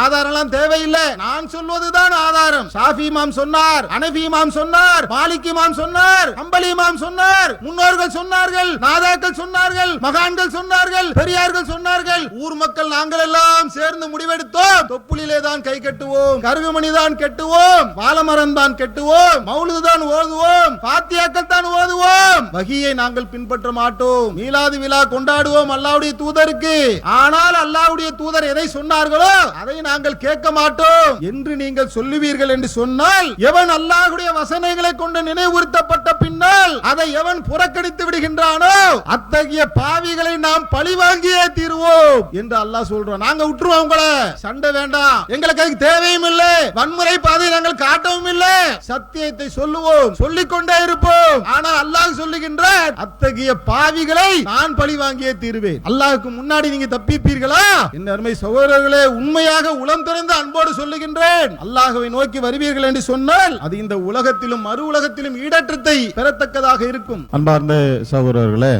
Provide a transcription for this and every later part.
ஆதாரம்லாம் தேவையில்லை, நான் சொல்வதுதான் ஆதாரம். ஷாஃபி இமாம் சொன்னார், ஹனஃபி இமாம் சொன்னார், மாலிக் இமாம் சொன்னார், ஹம்பலி இமாம் சொன்னார், முன்னோர்கள் சொன்னார்கள், நாதாக்கள் சொன்னார்கள், மகான்கள் சொன்னார்கள், பெரியார்கள் சொன்னார்கள். ஊர் மக்கள் நாங்கள் எல்லாம் சேர்ந்து முடிவெடுத்தோம், தொப்புளிலே தான் கை கட்டுவோம், கருகுமணி தான் கட்டுவோம், வாழமரம் தான் கட்டுவோம், மௌலிது தான் ஓதுவோம், பாத்தியாக்கள் தான் ஓதுவோம். வஹியை நாங்கள் பின்பற்ற மாட்டோம். மீலாது விழா கொண்டாடுவோம் அல்லாஹ்வுடைய தூதருக்கு. ஆனால் அல்லாஹ்வுடைய தூதர் எதை சொன்னார்களோ அதை நாங்கள் கேட்க மாட்டோம் என்று நீங்கள் சொல்லுவீர்கள் என்று சொன்னால், எவன் அல்லாஹ்வுடைய வசனங்களை கொண்டு நினைவுறுத்தப்பட்ட பின்னால் அதை எவன் புறக்கணித்து விடுகின்றானோ அத்தகைய பாவிகளை நாம் பழி வாங்கியே தீருவோம் என்று அல்லாஹ் சொல்றான். நாங்க விட்டுருவோம், உங்களை சண்டை வேண்டாம், எங்களுக்கு அதுக்கு தேவையும் இல்லை, வன்முறை பாதை நாங்கள் காட்டவும் இல்லை, சத்தியத்தை சொல்லுவோம், சொல்லிக்கொண்டே இருப்போம். ஆனால் அல்லாஹ் சொல்லுகின்ற அத்தகைய பாவிகளை நான் பழி வாங்கியே தீருவேன். அல்லாஹ்வுக்கு முன்னாடி நீங்க தப்பிப்பீர்களா? என் அருமை சகோதரர்களே, உண்மையாக உளம் திறந்து அன்போடு சொல்லுகின்றேன், அல்லாஹ்வை நோக்கி வருவீர்கள் என்று சொன்னால் அது இந்த உலகத்திலும் மறு உலகத்திலும் ஈடற்றத்தை பெறத்தக்கதாக இருக்கும். அன்பார்ந்த சகோதரர்களே,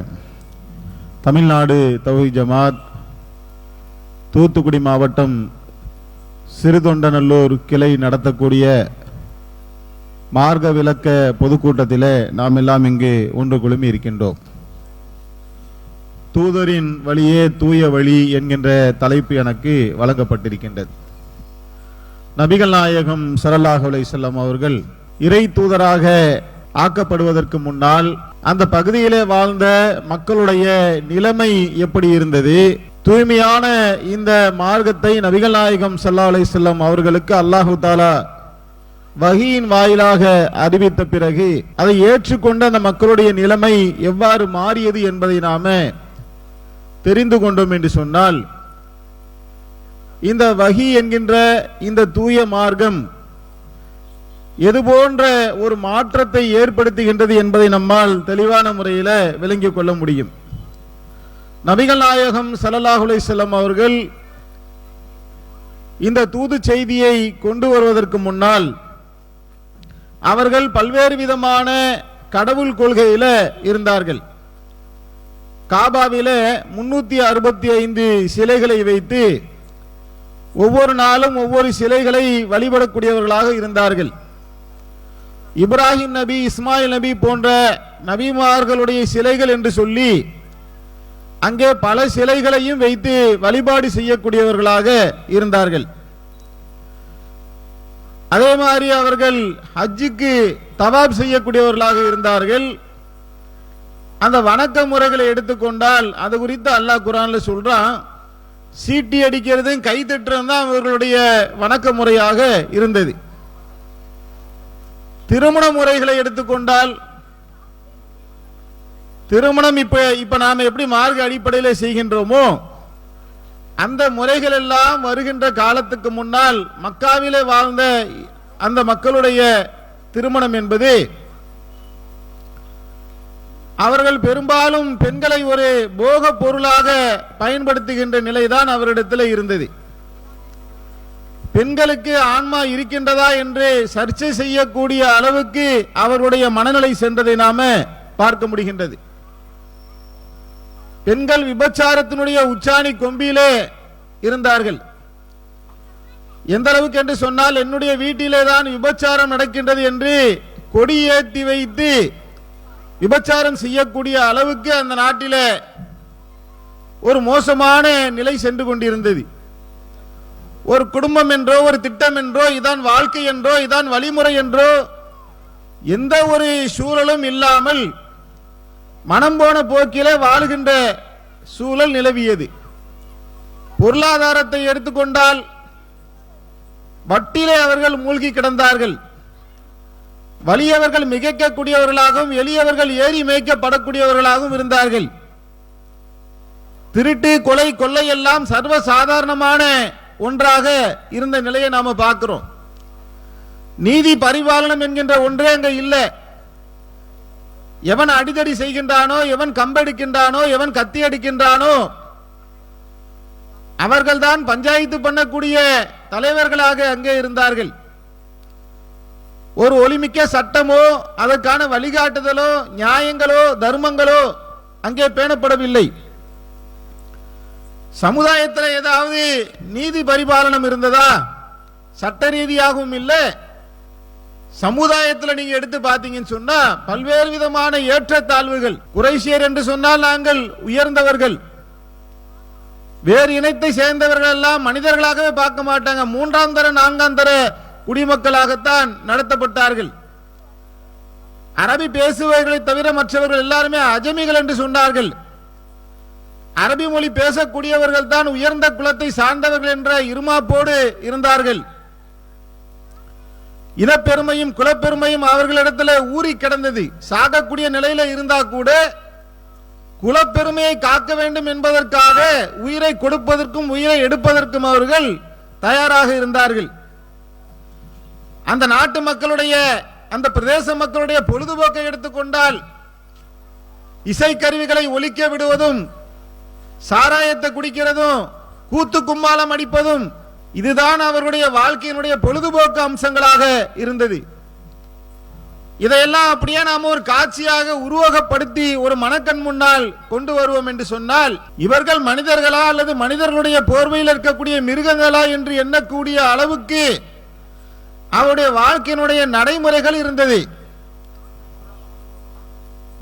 தமிழ்நாடு தௌஹீத் ஜமாத் தூத்துக்குடி மாவட்டம் சிறுதொண்டநல்லூர் கிளை நடத்தக்கூடிய மார்க்க விளக்க பொதுக்கூட்டத்திலே நாம் எல்லாம் இங்கு ஒன்று குழுமி இருக்கின்றோம். தூதரின் வழியே தூய வழி என்கின்ற தலைப்பு எனக்கு வழங்கப்பட்டிருக்கின்றது. நபிகள் நாயகம் ஸல்லல்லாஹு அலைஹி வஸல்லம் அவர்கள் இறை தூதராக ஆக்கப்படுவதற்கு முன்னால் அந்த பகுதியிலே வாழ்ந்த மக்களுடைய நிலைமை எப்படி இருந்தது, தூய்மையான இந்த மார்க்கத்தை நபிகள் நாயகம் ஸல்லல்லாஹு அலைஹி வஸல்லம் அவர்களுக்கு அல்லாஹு தஆலா வஹீயின் வாயிலாக அறிவித்த பிறகு அதை ஏற்றுக்கொண்ட அந்த மக்களுடைய நிலைமை எவ்வாறு மாறியது என்பதை நாம தெரிந்து கொண்டோம் என்று சொன்னால், இந்த வஹீ என்கின்ற இந்த தூய மார்க்கம் எது போன்ற ஒரு மாற்றத்தை ஏற்படுத்துகின்றது என்பதை நம்மால் தெளிவான முறையில் விளங்கிக் கொள்ள முடியும். நபிகள் நாயகம் ஸல்லல்லாஹு அலைஹி வஸல்லம் அவர்கள் இந்த தூது செய்தியை கொண்டு வருவதற்கு முன்னால் அவர்கள் பல்வேறு விதமான கடவுள் கொள்கையில இருந்தார்கள். காபாவில 365 சிலைகளை வைத்து ஒவ்வொரு நாளும் ஒவ்வொரு சிலைகளை வழிபடக்கூடியவர்களாக இருந்தார்கள். இப்ராஹிம் நபி, இஸ்மாயில் நபி போன்ற நபிமார்களுடைய சிலைகள் என்று சொல்லி அங்கே பல சிலைகளையும் வைத்து வழிபாடு செய்யக்கூடியவர்களாக இருந்தார்கள். அதே மாதிரி அவர்கள் ஹஜ்ஜுக்கு தவாப் செய்யக்கூடியவர்களாக இருந்தார்கள். அந்த வணக்க முறைகளை எடுத்துக்கொண்டால் அது குறித்து அல்லாஹ் குர்ஆன்ல சொல்றான், சீட்டி அடிக்கிறதும் கை தட்டுறதும் தான் அவர்களுடைய வணக்க முறையாக இருந்தது. திருமண முறைகளை எடுத்துக்கொண்டால், திருமணம் இப்ப நாம எப்படி மார்க்க அடிப்படையில் செய்கின்றோமோ அந்த முறைகள் எல்லாம் வருகின்ற காலத்துக்கு முன்னால் மக்காவிலே வாழ்ந்த அந்த மக்களுடைய திருமணம் என்பது அவர்கள் பெரும்பாலும் பெண்களை ஒரு போக பொருளாக பயன்படுத்துகின்ற நிலைதான் அவரிடத்தில் இருந்தது. பெண்களுக்கு ஆன்மா இருக்கின்றதா என்று சர்ச்சை செய்யக்கூடிய அளவுக்கு அவருடைய மனநிலை சென்றதை நாம பார்க்க முடிகின்றது. பெண்கள் விபச்சாரத்தினுடைய உச்சாணி கொம்பிலே இருந்தார்கள். எந்த அளவுக்கு என்று சொன்னால், என்னுடைய வீட்டிலே தான் விபச்சாரம் நடக்கின்றது என்று கொடி ஏற்றி வைத்து விபச்சாரம் செய்யக்கூடிய அளவுக்கு அந்த நாட்டிலே ஒரு மோசமான நிலை சென்று கொண்டிருந்தது. ஒரு குடும்பம் என்றோ ஒரு திட்டம் என்றோ இதான் வாழ்க்கை என்றோ இதான் வழிமுறை என்றோ எந்த ஒரு சூழலும் இல்லாமல் மனம் போன போக்கிலே வாழுகின்ற சூழல் நிலவியது. பொருளாதாரத்தை எடுத்துக்கொண்டால் வட்டிலே அவர்கள் மூழ்கி கிடந்தார்கள். வலியவர்கள் மிகைக்கக்கூடியவர்களாகவும் எளியவர்கள் ஏறி மேய்க்கப்படக்கூடியவர்களாகவும் இருந்தார்கள். திருட்டு, கொலை, கொள்ளை எல்லாம் சர்வ சாதாரணமான ஒன்றாக இருந்த நிலையை நாம பார்க்கிறோம். நீதி பரிபாலனம் என்கின்ற ஒன்றே அங்க இல்லை. எவன் அடிதடி செய்கின்றானோ, எவன் கம்பெடுக்கின்றானோ, எவன் கத்தி அடிக்கின்றானோ அவர்கள்தான் பஞ்சாயத்து பண்ணக்கூடிய தலைவர்களாக அங்கே இருந்தார்கள். ஒரு ஒளிமிக்க சட்டமோ அதற்கான சமுதாயத்தில் ஏதாவது நீதி பரிபாலனம் இருந்ததா? சட்ட ரீதியாகவும் இல்லை. சமுதாயத்தில் நீங்க எடுத்து பார்த்தீங்கன்னு சொன்னா பல்வேறு விதமான ஏற்றத்தாழ்வுகள். குறைஷியர் என்று சொன்னால் நாங்கள் உயர்ந்தவர்கள், வேறு இனத்தை சேர்ந்தவர்கள் எல்லாம் மனிதர்களாகவே பார்க்க மாட்டாங்க, மூன்றாம் தர நான்காம் தர குடிமக்களாகத்தான் நடத்தப்பட்டார்கள். அரபி பேசுபவர்களை தவிர மற்றவர்கள் எல்லாருமே அஜமிகள் என்று சொன்னார்கள். அரபி மொழி பேசக்கூடியவர்கள் தான் உயர்ந்த குலத்தை சார்ந்தவர்கள் என்ற இருமாப்போடு இருந்தார்கள். இனப்பெருமையும் குலப்பெருமையும் அவர்களிடத்தில் ஊறி கிடந்தது. சாகக்கூடிய நிலையில இருந்தா கூட குலப்பெருமையை காக்க வேண்டும் என்பதற்காக உயிரை கொடுப்பதற்கும் உயிரை எடுப்பதற்கும் அவர்கள் தயாராக இருந்தார்கள். அந்த நாட்டு மக்களுடைய, அந்த பிரதேச மக்களுடைய பொழுதுபோக்கை எடுத்துக்கொண்டால் இசைக்கருவிகளை ஒலிக்க விடுவதும், சாராயத்தை குடிக்கிறதும், கூத்து கும்மாளம் அடிப்பதும், இதுதான் அவர்களுடைய வாழ்க்கையினுடைய பொழுதுபோக்கு அம்சங்களாக இருந்தது. இதையெல்லாம் அப்படியே நாம் ஒரு காட்சியாக உருவகப்படுத்தி ஒரு மனக்கண் முன்னால் கொண்டு வருவோம் என்று சொன்னால் இவர்கள் மனிதர்களா அல்லது மனிதர்களுடைய போர்வையில் இருக்கக்கூடிய மிருகங்களா என்று எண்ணக்கூடிய அளவுக்கு அவருடைய வாழ்க்கையினுடைய நடைமுறைகள் இருந்தது.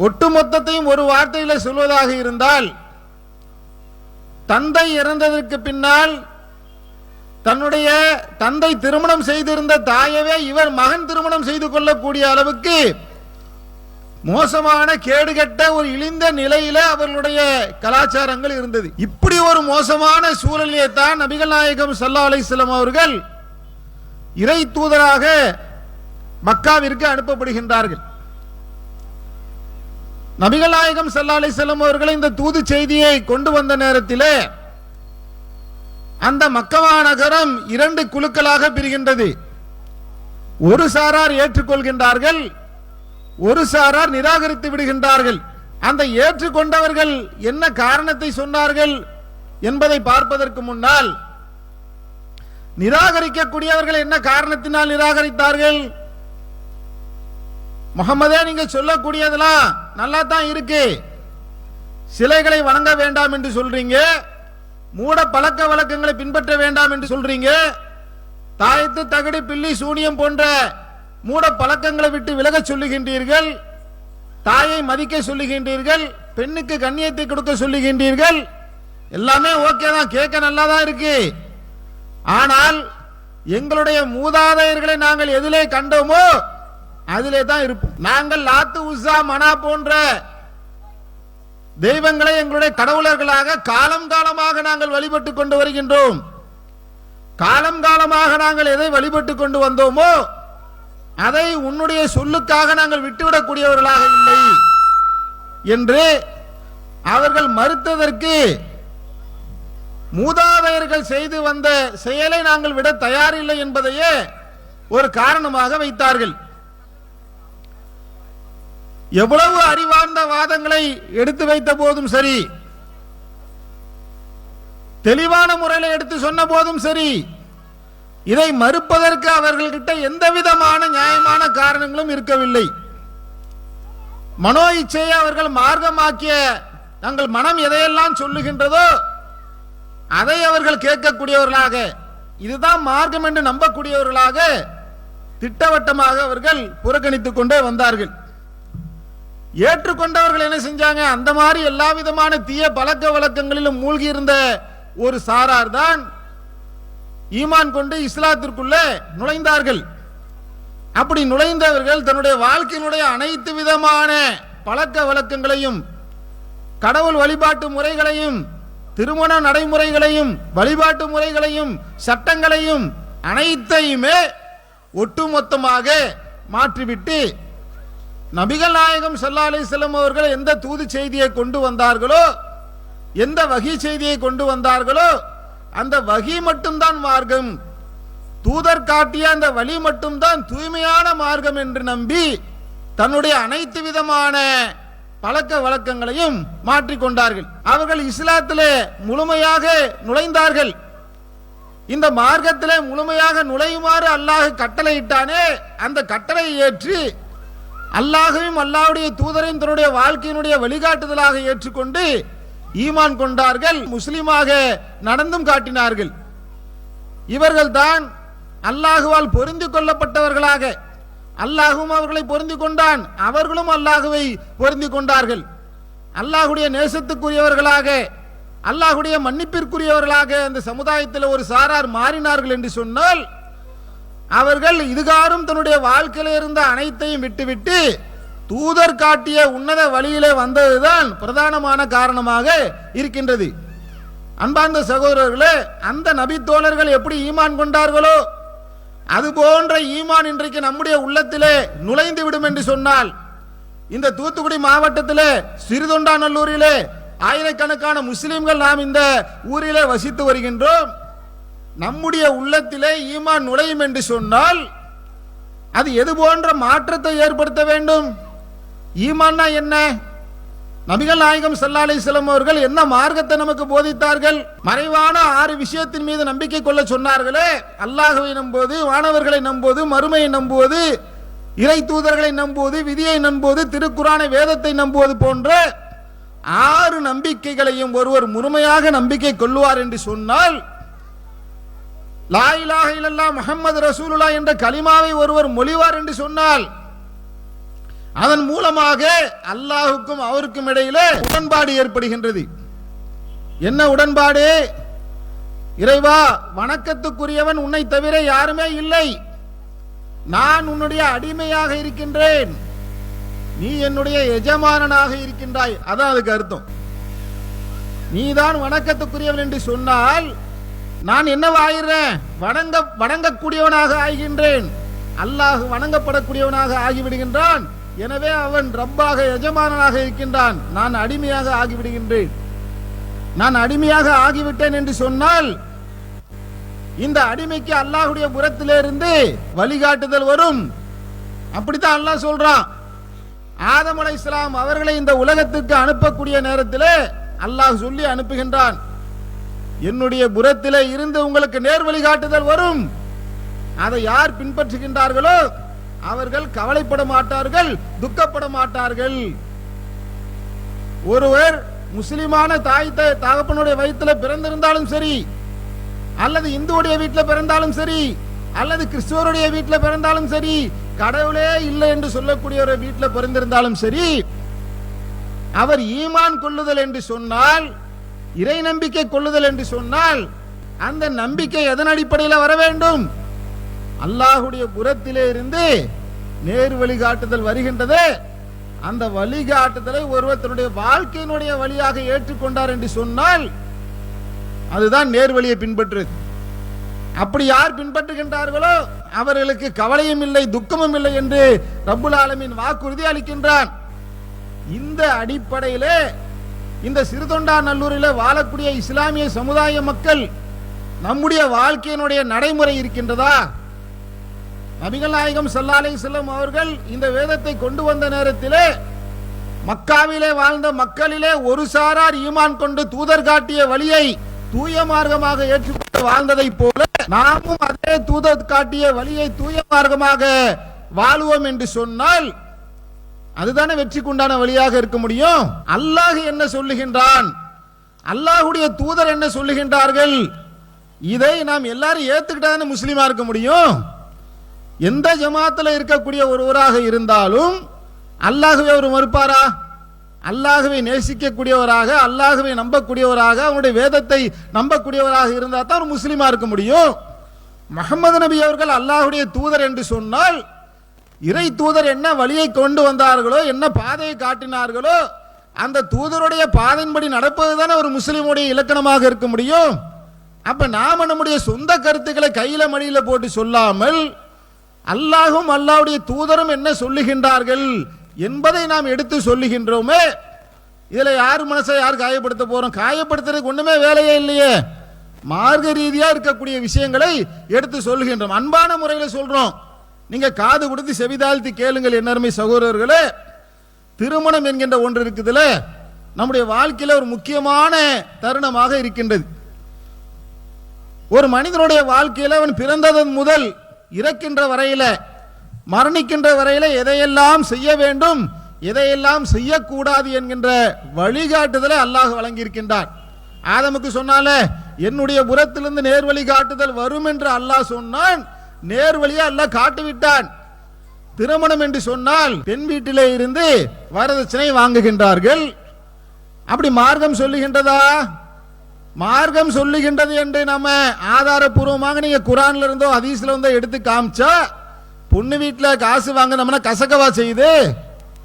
ஒட்டுமொத்தத்தையும் ஒரு வார்த்தையில் சொல்வதாக இருந்தால், தந்தை இறந்ததற்கு பின்னால் தன்னுடைய தந்தை திருமணம் செய்திருந்த தாயவே இவர் மகன் திருமணம் செய்து கொள்ளக்கூடிய அளவுக்கு மோசமான கேடுகட்ட ஒரு இழிந்த நிலையில அவர்களுடைய கலாச்சாரங்கள் இருந்தது. இப்படி ஒரு மோசமான சூழலிலே தான் நபிகள் நாயகம் ஸல்லல்லாஹு அலைஹி வஸல்லம் அவர்கள் இறை தூதராக மக்காவிற்கு அனுப்பப்படுகின்றார்கள். நபிகள் நாயகம் ஸல்லல்லாஹு அலைஹி வஸல்லம் அவர்கள் இந்த தூது செய்தியை கொண்டு வந்த நேரத்திலே அந்த மக்கா நகரம் இரண்டு குழுக்களாக பிரிகின்றது. ஒரு சாரார் ஏற்றுக்கொள்கின்றார்கள், ஒரு சாரார் நிராகரித்து விடுகின்றார்கள். அந்த ஏற்றுக்கொண்டவர்கள் என்ன காரணத்தை சொன்னார்கள் என்பதை பார்ப்பதற்கு முன்னால், நிராகரிக்கக்கூடியவர்கள் என்ன காரணத்தினால் நிராகரித்தார்கள்? முகமதே, நீங்க சொல்லக்கூடியதெல்லாம் நல்லா தான் இருக்கு, சிலைகளை வணங்க வேண்டாம் என்று சொல்றீங்க, மூட பழக்க வழக்கங்களை பின்பற்ற வேண்டாம் என்று சொல்றீங்க, தாயத்து தகடு பில்லி சூனியம் போன்ற மூட பழக்கங்களை விட்டு விலக சொல்லுகின்றீர்கள், தாயை மதிக்க சொல்லுகின்றீர்கள், பெண்ணுக்கு கண்ணியத்தை கொடுக்க சொல்லுகின்றீர்கள், எல்லாமே ஓகே தான், கேட்க நல்லா தான் இருக்கு. ஆனால் எங்களுடைய மூதாதையர்களை நாங்கள் எதிலே கண்டோமோ அதிலே தான் இருப்போம். நாங்கள் லாத்து உஸா மனா போன்ற தெய்வங்களை எங்களுடைய கடவுளர்களாக காலம் காலமாக நாங்கள் வழிபட்டு கொண்டு வருகின்றோம். காலம் காலமாக நாங்கள் எதை வழிபட்டு கொண்டு வந்தோமோ அதை உன்னுடைய சொல்லுக்காக நாங்கள் விட்டுவிடக்கூடியவர்களாக இல்லை என்று அவர்கள் மறுத்ததற்கு, மூதாதையர்கள் செய்து வந்த செயலை நாங்கள் விட தயாரில்லை என்பதையே ஒரு காரணமாக வைத்தார்கள். எவ்வளவு அறிவார்ந்த வாதங்களை எடுத்து வைத்த போதும் சரி, தெளிவான முறையில் எடுத்து சொன்ன போதும் சரி, இதை மறுப்பதற்கு அவர்கள்கிட்ட எந்த விதமான நியாயமான காரணங்களும் இருக்கவில்லை. மனோ இச்சையை அவர்கள் மார்க்கமாக்கிய, தங்கள் மனம் எதையெல்லாம் சொல்லுகின்றதோ அதை அவர்கள் கேட்கக்கூடியவர்களாக, இதுதான் மார்க்கம் என்று நம்பக்கூடியவர்களாக திட்டவட்டமாக அவர்கள் புறக்கணித்துக் கொண்டே வந்தார்கள். ஏற்றுக்கொண்டவர்கள் என்ன செஞ்சாங்க? அந்த மாதிரி எல்லா விதமான தீய பழக்க வழக்கங்களிலும் மூழ்கி இருந்த ஒரு சாரார் தான் ஈமான் கொண்டு இஸ்லாத்திற்குள்ளே நுழைந்தார்கள். அப்படி நுழைந்தவர்கள் தன்னுடைய வாழ்க்கையினுடைய அனைத்து விதமான பழக்க வழக்கங்களையும், கடவுள் வழிபாட்டு முறைகளையும், திருமண நடைமுறைகளையும், வழிபாட்டு முறைகளையும், சட்டங்களையும் அனைத்தையுமே ஒட்டுமொத்தமாக மாற்றிவிட்டு நபிகள் நாயகம் ஸல்லல்லாஹு அலைஹி வஸல்லம் அவர்கள் எந்த தூது செய்தியை கொண்டு வந்தார்களோ, எந்த வகி செய்தியை கொண்டு வந்தார்களோ அந்த வகி மட்டும்தான் மார்க்கம், தூதர் காட்டிய அந்த வழி மட்டும்தான் தூய்மையான மார்க்கம் என்று நம்பி தன்னுடைய அனைத்து விதமான பழக்க வழக்கங்களையும் மாற்றிக்கொண்டார்கள். அவர்கள் இஸ்லாத்திலே முழுமையாக நுழைந்தார்கள். இந்த மார்க்கத்திலே முழுமையாக நுழையுமாறு அல்லாஹ் கட்டளையிட்டானே, அந்த கட்டளையை ஏற்று அல்லாஹையும் அல்லாஹ்வுடைய தூதரையும் தன்னுடைய வாழ்க்கையினுடைய வழிகாட்டுதலாக ஏற்றுக்கொண்டு ஈமான் கொண்டார்கள், முஸ்லிமாக நடந்தும் காட்டினார்கள். இவர்கள் தான் அல்லாஹுவால் பொருந்தி கொள்ளப்பட்டவர்களாக, அல்லாஹும் அவர்களை பொருந்தி கொண்டான், அவர்களும் அல்லாஹுவை பொருந்தி கொண்டார்கள். அல்லாஹுடைய நேசத்துக்குரியவர்களாக, அல்லாஹுடைய மன்னிப்பிற்குரியவர்களாக அந்த சமுதாயத்தில் ஒரு சாரார் மாறினார்கள் என்று சொன்னால், அவர்கள் இதுகாரும் தன்னுடைய வாழ்க்கையில் இருந்த அனைத்தையும் விட்டுவிட்டு தூதர் காட்டிய உன்னத வழியிலே வந்ததுதான் பிரதானமான காரணமாக இருக்கின்றது. அன்பார்ந்த சகோதரர்களே, அந்த நபி தோழர்கள் எப்படி ஈமான் கொண்டார்களோ அது போன்ற ஈமான் இன்றைக்கு நம்முடைய உள்ளத்திலே நுழைந்து விடும் என்று சொன்னால், இந்த தூத்துக்குடி மாவட்டத்திலே சிறுதொண்டாநல்லூரிலே ஆயிரக்கணக்கான முஸ்லிம்கள் நாம் இந்த ஊரிலே வசித்து வருகின்றோம். நம்முடைய உள்ளத்திலே ஈமான் நுழையும் என்று சொன்னால் அது எது போன்ற மாற்றத்தை ஏற்படுத்த வேண்டும்? ஈமான்னா என்ன? நபிகள் நாயகம் ஸல்லல்லாஹு அலைஹி வஸல்லம் அவர்கள் என்ன மார்க்கத்தை நமக்கு போதித்தார்கள்? மறைவான 6 விஷயத்தின் மீது நம்பிக்கை கொள்ள சொன்னார்களே, அல்லாஹ்வை நம்புவது, வானவர்களை நம்புவது, மறுமையை நம்புவது, இறை தூதர்களை நம்புவது, விதியை நம்புவது, திருக்குரானை வேதத்தை நம்புவது போன்ற 6 நம்பிக்கைகளையும் ஒருவர் முழுமையாக நம்பிக்கை கொள்வார் என்று சொன்னால், லா இலாஹ இல்லல்லாஹ் முஹம்மது ரசூலுல்லாஹ் என்ற கலிமாவை ஒருவர் மொழிவார் என்று சொன்னால், அதன் மூலமாக அல்லாஹுக்கும் அவருக்கும் இடையிலே உடன்பாடு ஏற்படுகின்றது. என்ன உடன்பாடு? இறைவா, வணக்கத்துக்குரியவன் உன்னை தவிர யாருமே இல்லை, நான் உன்னுடைய அடிமையாக இருக்கின்றேன், நீ என்னுடைய எஜமானனாக இருக்கின்றாய். அதான் அதுக்கு அர்த்தம். நீதான் வணக்கத்துக்குரியவன் என்று சொன்னால் நான் என்னவாகிறேன்? வணங்கக்கூடியவனாக ஆகின்றேன். அல்லாஹ் வணங்கப்படக்கூடியவனாக ஆகிவிடுகின்றான். எனவே அவன் ரப்பாக எஜமானனாக இருக்கின்றான், நான் அடிமையாக ஆகிவிடுகின்றேன். நான் அடிமையாக ஆகிவிட்டேன் என்று சொன்னால் இந்த அடிமைக்கு அல்லாஹுடைய புறத்திலிருந்து வழிகாட்டுதல் வரும். அப்படித்தான் அல்லாஹ் சொல்றான். ஆதம் அலைஹிஸ்ஸலாம் அவர்களை இந்த உலகத்திற்கு அனுப்பக்கூடிய நேரத்தில் அல்லாஹ் சொல்லி அனுப்புகின்றான், என்னுடைய புறத்திலே இருந்து உங்களுக்கு நேர் வழிகாட்டுதல் வரும். அதை யார் பின்பற்றுகின்றார்களோ அவர்கள் கவலைப்பட மாட்டார்கள், துக்கப்பட மாட்டார்கள். ஒருவர் முஸ்லிமான தாய் தகப்பனுடைய வயிற்றில் பிறந்திருந்தாலும் சரி, அல்லது இந்துவுடைய வீட்டில் பிறந்தாலும் சரி, அல்லது கிறிஸ்துவருடைய வீட்டில் பிறந்தாலும் சரி, கடவுளே இல்லை என்று சொல்லக்கூடிய ஒரு வீட்டில் பிறந்திருந்தாலும் சரி, அவர் ஈமான் கொள்ளுதல் என்று சொன்னால், இறை நம்பிக்கை கொள்ளுதல் என்று சொன்னால், அந்த நம்பிக்கை எதன் அடிப்படையில் வர வேண்டும்? அல்லாஹுடைய புறத்திலே இருந்து நேர் வழிகாட்டுதல் வருகின்றது. அந்த வழிகாட்டுதலை ஒருவர் தன்னுடைய வாழ்க்கையினுடைய வழியாக ஏற்றுக்கொண்டார் என்று சொன்னால் அதுதான் நேர் வழியை பின்பற்றுவது. அப்படி யார் பின்பற்றுகின்றார்களோ அவர்களுக்கு கவலையும் இல்லை, துக்கமும் இல்லை என்று ரப்புல் ஆலமீன் வாக்குறுதி அளிக்கின்றான். இந்த அடிப்படையிலே இந்த சிறுதொண்டாநல்லூரில் வாழக்கூடிய இஸ்லாமிய சமுதாய மக்கள் நம்முடைய வாழ்க்கையினுடைய நடைமுறை இருக்கின்றதா? நபிகள் நாயகம் ஸல்லல்லாஹு அலைஹி வஸல்லம் அவர்கள் இந்த வேதத்தை கொண்டு வந்த நேரத்திலே மக்காவிலே வாழ்ந்த மக்களிலே ஒரு சாரார் ஈமான் கொண்டு தூதர் காட்டிய வழியை தூய மார்க்கமாக ஏற்றுக்கொண்டு வாழ்ந்ததை போல நாமும் அதே தூதர் காட்டிய வழியை தூய மார்க்கமாக வாழுவோம் என்று சொன்னால் அதுதானே வெற்றிக்குண்டான வழியாக இருக்க முடியும். அல்லாஹ் என்ன சொல்லுகின்றான், அல்லாஹுடைய தூதர் என்ன சொல்லுகின்றார்கள், இதை நாம் எல்லாரும் ஏத்துக்கிட்டாதானே முஸ்லீமா இருக்க முடியும். எந்த ஜமாத்தில் இருக்கக்கூடிய ஒருவராக இருந்தாலும் அல்லாஹ்வை அவர் மறுப்பாரா? அல்லாஹ்வை நேசிக்கக்கூடியவராக, அல்லாஹ்வை நம்பக்கூடியவராக, அவனுடைய வேதத்தை நம்பக்கூடியவராக இருந்தால் தான் ஒரு முஸ்லீமா இருக்க முடியும். முஹம்மது நபி அவர்கள் அல்லாஹுடைய தூதர் என்று சொன்னால் இறை தூதர் என்ன வழியை கொண்டு வந்தார்களோ, என்ன பாதையை காட்டினார்களோ, அந்த தூதருடைய பாதையின்படி நடப்பது தானே ஒரு முஸ்லீமுடைய இலக்கணமாக இருக்க முடியும். அப்ப நாம நம்முடைய சொந்த கருத்துக்களை கையில மடியில போட்டு சொல்லாமல் அல்லாஹும் அல்லாஹ்வுடைய தூதரும் என்ன சொல்லுகின்றார்கள் என்பதை நாம் எடுத்து சொல்லுகின்றோமே, இதுல யார் மனசை யார் காயப்படுத்த போறோம்? காயப்படுத்துறதுக்கு ஒண்ணுமே வேலையே இல்லையே. மார்க்க ரீதியா இருக்கக்கூடிய விஷயங்களை எடுத்து சொல்லுகின்றோம், அன்பான முறையில் சொல்றோம். நீங்க காது கொடுத்து செவிதாழ்த்தி கேளுங்கள் என்னருமை சகோதரர்களே. திருமணம் என்கின்ற ஒன்று இருக்குதுல, நம்முடைய வாழ்க்கையில ஒரு முக்கியமான தருணமாக இருக்கின்றது. ஒரு மனிதனுடைய வாழ்க்கையில அவன் பிறந்ததன் முதல், இறக்கின்ற வரையில, மரணிக்கின்ற வரையில எதையெல்லாம் செய்ய வேண்டும், என்னென்ன விஷயங்களை செய்ய வேண்டும், என்னென்ன விஷயங்களை செய்ய கூடாது, எதை செய்தால் அவனுடைய வாழ்க்கை சிறப்பாக இருக்கும், எதை செய்தால் அவனுடைய வாழ்க்கை நரகமாக போய்விடும், எதை செய்தால் அவன் சொர்க்கமாக போய்விடுவான், எதை செய்தால் அவன் எதையெல்லாம் செய்யக்கூடாது என்கின்ற வழிகாட்டுதலை அல்லாஹ் வழங்கியிருக்கின்றார். ஆதமுக்கு சொன்னால என்னுடைய புறத்திலிருந்து நேர்வழி காட்டுதல் வரும் என்று அல்லாஹ் சொன்னான். நேர்வழியை அல்லாஹ் காட்டிவிட்டான். திருமணம் என்று சொன்னால் பெண் வீட்டிலே இருந்து வரதட்சணை வாங்குகின்றார்கள். அப்படி மார்க்கம் சொல்லுகின்றதா? மார்க்கம் சொல்லுகின்றது என்று நம்ம ஆதாரபூர்வமாக நீங்க குரான்ல இருந்தோ ஹதீஸ்ல இருந்தோ எடுத்து காமிச்சா, பொண்ணு வீட்டில் காசு வாங்கினோம்னா கசக்கவா செய்யுது?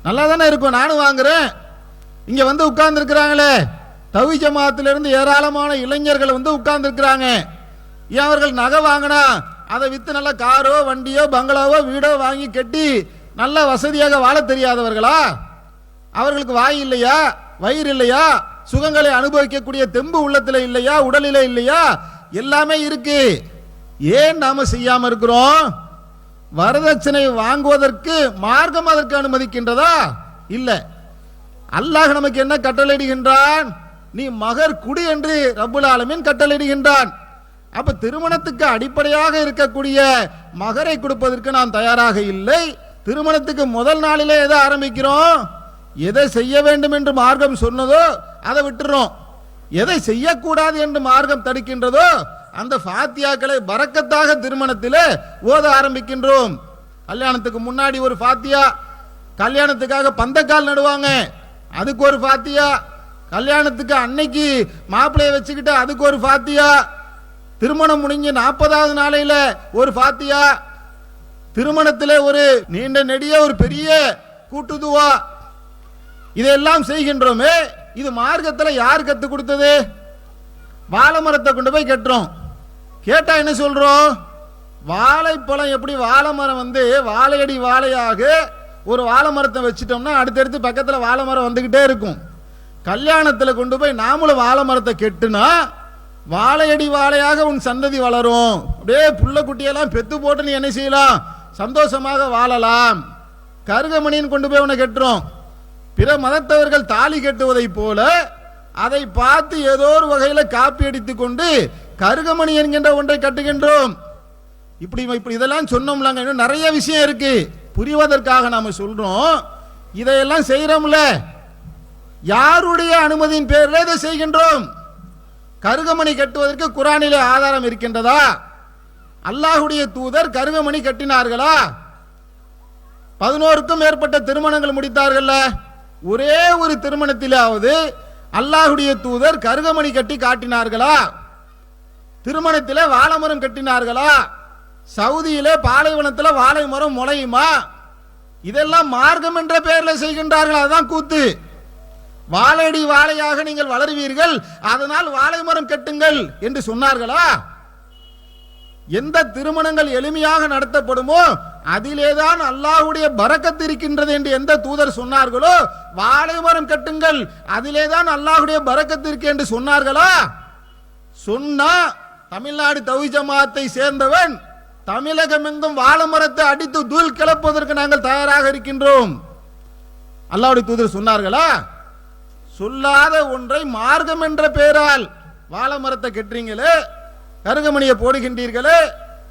நல்லா தானே இருக்கும். நானும் வாங்குறேன். இங்க வந்து உட்கார்ந்து இருக்கிறாங்களே தவி ஜமாத்திலிருந்து ஏராளமான இளைஞர்கள் வந்து உட்கார்ந்து இருக்கிறாங்க. ஏன் அவர்கள் நகை வாங்கினா அதை வித்து நல்ல காரோ வண்டியோ பங்களாவோ வீடோ வாங்கி கட்டி நல்ல வசதியாக வாழ தெரியாதவர்களா? அவர்களுக்கு வாய் இல்லையா? வயிறு இல்லையா? சுகங்களை அனுபவிக்கக்கூடிய தெம்பு உள்ளத்துல இல்லையா? உடலில இல்லையா? எல்லாமே இருக்கு. ஏன் நாம செய்யாம இருக்கிறோம்? வரதட்சணை வாங்குவதற்கு மார்க்கம் அதற்கு அனுமதிக்கின்றதா? இல்ல. அல்லாஹ் நமக்கு என்ன கட்டளையிடுகின்றான்? நீ மகர் குடி என்று ரப்புல் ஆலமீன் கட்டளையிடுகின்றான். அப்ப திருமணத்துக்கு அடிப்படையாக இருக்கக்கூடிய மகரை கொடுப்பதற்கு நாம் தயாராக இல்லை. திருமணத்துக்கு முதல் நாளிலே எதை ஆரம்பிக்கிறோம்? எதை செய்ய வேண்டும் என்று மார்க்கம் சொன்னதோ அதை விட்டுறோம். எதை செய்யக்கூடாது என்று மார்க்கம் தடுக்கின்றதோ அந்த ஃபாத்தியாக்களை பரக்கத்தாக திருமணத்திலே ஓத ஆரம்பிக்கின்றோம். கல்யாணத்துக்கு முன்னாடி ஒரு ஃபாத்தியா, கல்யாணத்துக்காக பந்தக்கால் நடுவாங்க, அதுக்கு ஒரு ஃபாத்தியா, கல்யாணத்துக்கு அன்னைக்கு மாப்பிள்ளைய வச்சுக்கிட்டு அதுக்கு ஒரு ஃபாத்தியா, திருமணம் முடிஞ்சு 40வது நாளையில ஒரு ஃபாத்தியா, திருமணத்தில் ஒரு நீண்ட நெடிய ஒரு பெரிய கூட்டுதுவா, இதெல்லாம் செய்கின்றோமே. இது மார்க்கத்தில் யார் கத்து கொடுத்தது? வாழை மரத்தை கொண்டு போய் கட்டுறோம். கேட்டா என்ன சொல்றோம்? வாழைப்பழம் எப்படி வாழை மரம் வந்து வாழையடி வாழையாக ஒரு வாழை மரத்தை வச்சுட்டோம்னா அடுத்தடுத்து பக்கத்தில் வாழை மரம் வந்துகிட்டே இருக்கும். கல்யாணத்தில் கொண்டு போய் நாமளும் வாழை மரத்தை கெட்டுனா வாழையடி வாழையாக உன் சந்ததி வளரும். அப்படியே புள்ள குட்டியெல்லாம் பெத்து போட்டு நீ என்ன செய்யலாம்? சந்தோஷமாக வாழலாம். கருகமணின்னு கொண்டு போய் உன்னை கட்டுறோம். பிற மதத்தவர்கள் தாலி கட்டுவதை போல அதை பார்த்து ஏதோ ஒரு வகையில் காப்பி அடித்துக் கொண்டு கருகமணி என்கின்ற ஒன்றை கட்டுகின்றோம். இப்படி இப்படி இதெல்லாம் சொன்னோம்லாங்க. இன்னும் நிறைய விஷயம் இருக்கு, புரிவதற்காக நாம சொல்றோம். இதையெல்லாம் செய்யறோம்ல, யாருடைய அனுமதியின் பேரில் இதை செய்கின்றோம்? கருகமணி கட்டுவதற்கு குரானிலே ஆதாரம் இருக்கின்றதா? அல்லாஹுடைய தூதர் கருகமணி கட்டினார்களா? 11க்கும் மேற்பட்ட திருமணங்கள் முடித்தார்கள். ஒரே ஒரு திருமணத்திலாவது அல்லாஹுடைய தூதர் கருகமணி கட்டி காட்டினார்களா? திருமணத்தில் வாழைமரம் கட்டினார்களா? சவுதியிலே பாலைவனத்தில் வாழை மரம் முளையுமா? இதெல்லாம் மார்க்கம் என்ற பெயரில் செய்கின்றார்கள். அதுதான் கூத்து. வாழையடி வாழையாக நீங்கள் வளருவீர்கள், அதனால் வாழை மரம் கட்டுங்கள் என்று சொன்னார்களா? எந்த திருமணங்கள் எளிமையாக நடத்தப்படுமோ அதிலேதான் அல்லாஹ்வுடைய பரக்கத் இருக்கின்றது என்று எந்த தூதர் சொன்னார்களோ வாழை மரம் கட்டுங்கள், அதிலேதான் அல்லாஹ்வுடைய பரக்கத் இருக்கு என்று சொன்னார்களா? சொன்னா தமிழ்நாடு தௌஹீத் ஜமாத்தை சேர்ந்தவன் தமிழகம் எங்கும் வாழை மரத்தை அடித்து தூள் கிளப்பதற்கு நாங்கள் தயாராக இருக்கின்றோம். அல்லாஹ்வுடைய தூதர் சொன்னார்களா? சொல்லாத ஒன்றை மார்க்கம் என்ற பெயரால் வாழை மரத்தை கட்டுறீங்களே, கருகமணியை போடுகின்றீர்களே,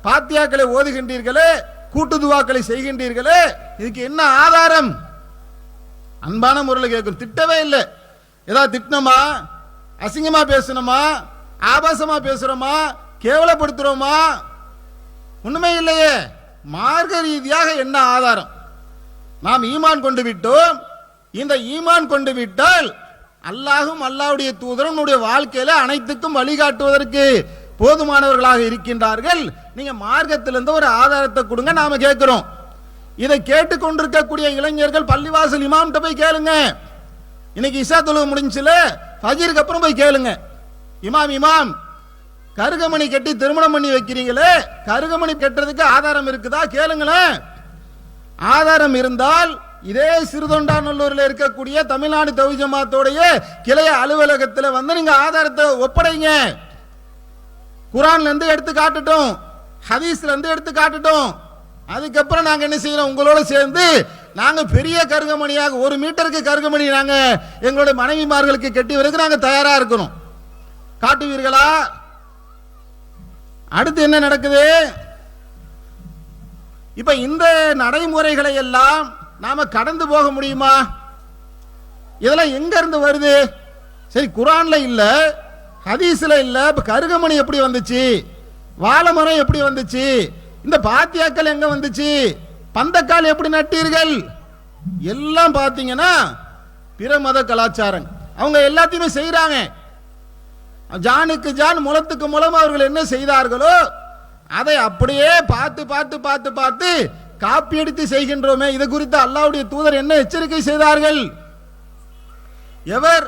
பாத்தியாக்களை ஓதுகின்றீர்களே, கூட்டுதுவாக்களை செய்கின்றீர்களே, இதுக்கு என்ன ஆதாரம்? அன்பான முறையில் கேட்கும். திட்டவே இல்லை. ஏதாவது திட்டணுமா? அசிங்கமா பேசணுமா? ஆபாசமா பேசுறோமா? கேவலப்படுத்துறோமா? உண்மை இல்லையே. மார்க்க ரீதியாக என்ன ஆதாரம்? நாம் ஈமான் கொண்டு விட்டோம். இந்த ஈமான் கொண்டு விட்டால் அல்லாஹும் அல்லாஹ்வுடைய தூதரும் நம்முடைய வாழ்க்கையில அனைத்துக்கும் வழிகாட்டுவதற்கு போதுமானவர்களாக இருக்கின்றார்கள். நீங்க மார்க்கத்திலிருந்து ஒரு ஆதாரத்தை கொடுங்க, நாம கேட்கிறோம். இதை கேட்டுக்கொண்டிருக்கக்கூடிய இளைஞர்கள் பள்ளிவாசல் இமாம்கிட்ட போய் கேளுங்க. இன்னைக்கு இஷா தொழுகை முடிஞ்சுல, ஃபஜ்ருக்கு அப்புறம் போய் கேளுங்க. இமாம் கருகமணி கட்டி திருமணம் பண்ணி வைக்கிறீங்களே, கருகமணி கட்டுறதுக்கு ஆதாரம் இருக்குதா? கேளுங்களேன். ஆதாரம் இருந்தால் இதே சிறுதொண்டாநல்லூரில் இருக்கக்கூடிய தமிழ்நாடு தௌஹீத் ஜமாத்தோடைய கிளைய அலுவலகத்தில் வந்து நீங்க ஆதாரத்தை ஒப்படைங்க. குரான்ல இருந்து எடுத்து காட்டட்டும், ஹதீஸ்ல இருந்து எடுத்து காட்டட்டும். அதுக்கப்புறம் நாங்க என்ன செய்யறோம்? உங்களோட சேர்ந்து நாங்க பெரிய கருகமணியாக 1 மீட்டருக்கு கருகமணி நாங்க எங்களுடைய மனைவிமார்களுக்கு கட்டி வரைக்கும் நாங்க தயாரா இருக்கணும். காட்டுவீர்களா? அடுத்து என்ன நடக்குது? இப்ப இந்த நடைமுறைகளை எல்லாம் நாம கடந்து போக முடியுமா? இதெல்லாம் எங்க இருந்து வருது? சரி, குர்ஆன்ல இல்ல, ஹதீஸ்ல இல்ல, கருகமணி எப்படி வந்துச்சு? வாழைமரம் எப்படி வந்துச்சு? இந்த பாத்தியாக்கள் எங்க வந்துச்சு? பந்தக்கால் எப்படி நட்டீர்கள்? எல்லாம் பாத்தீங்கன்னா பிற மத கலாச்சாரம். அவங்க எல்லாத்தையுமே செய்யறாங்க. ஜானுக்கு ஜான் முளத்துக்கு முளம் அவர்கள் என்ன செய்தார்களோ அதை அப்படியே பார்த்து பார்த்து பார்த்து பார்த்து காப்பி எடுத்து செய்கின்றோமே. இது குறித்து அல்லாஹ்வுடைய தூதர் என்ன எச்சரிக்கை செய்தார்கள்? எவர்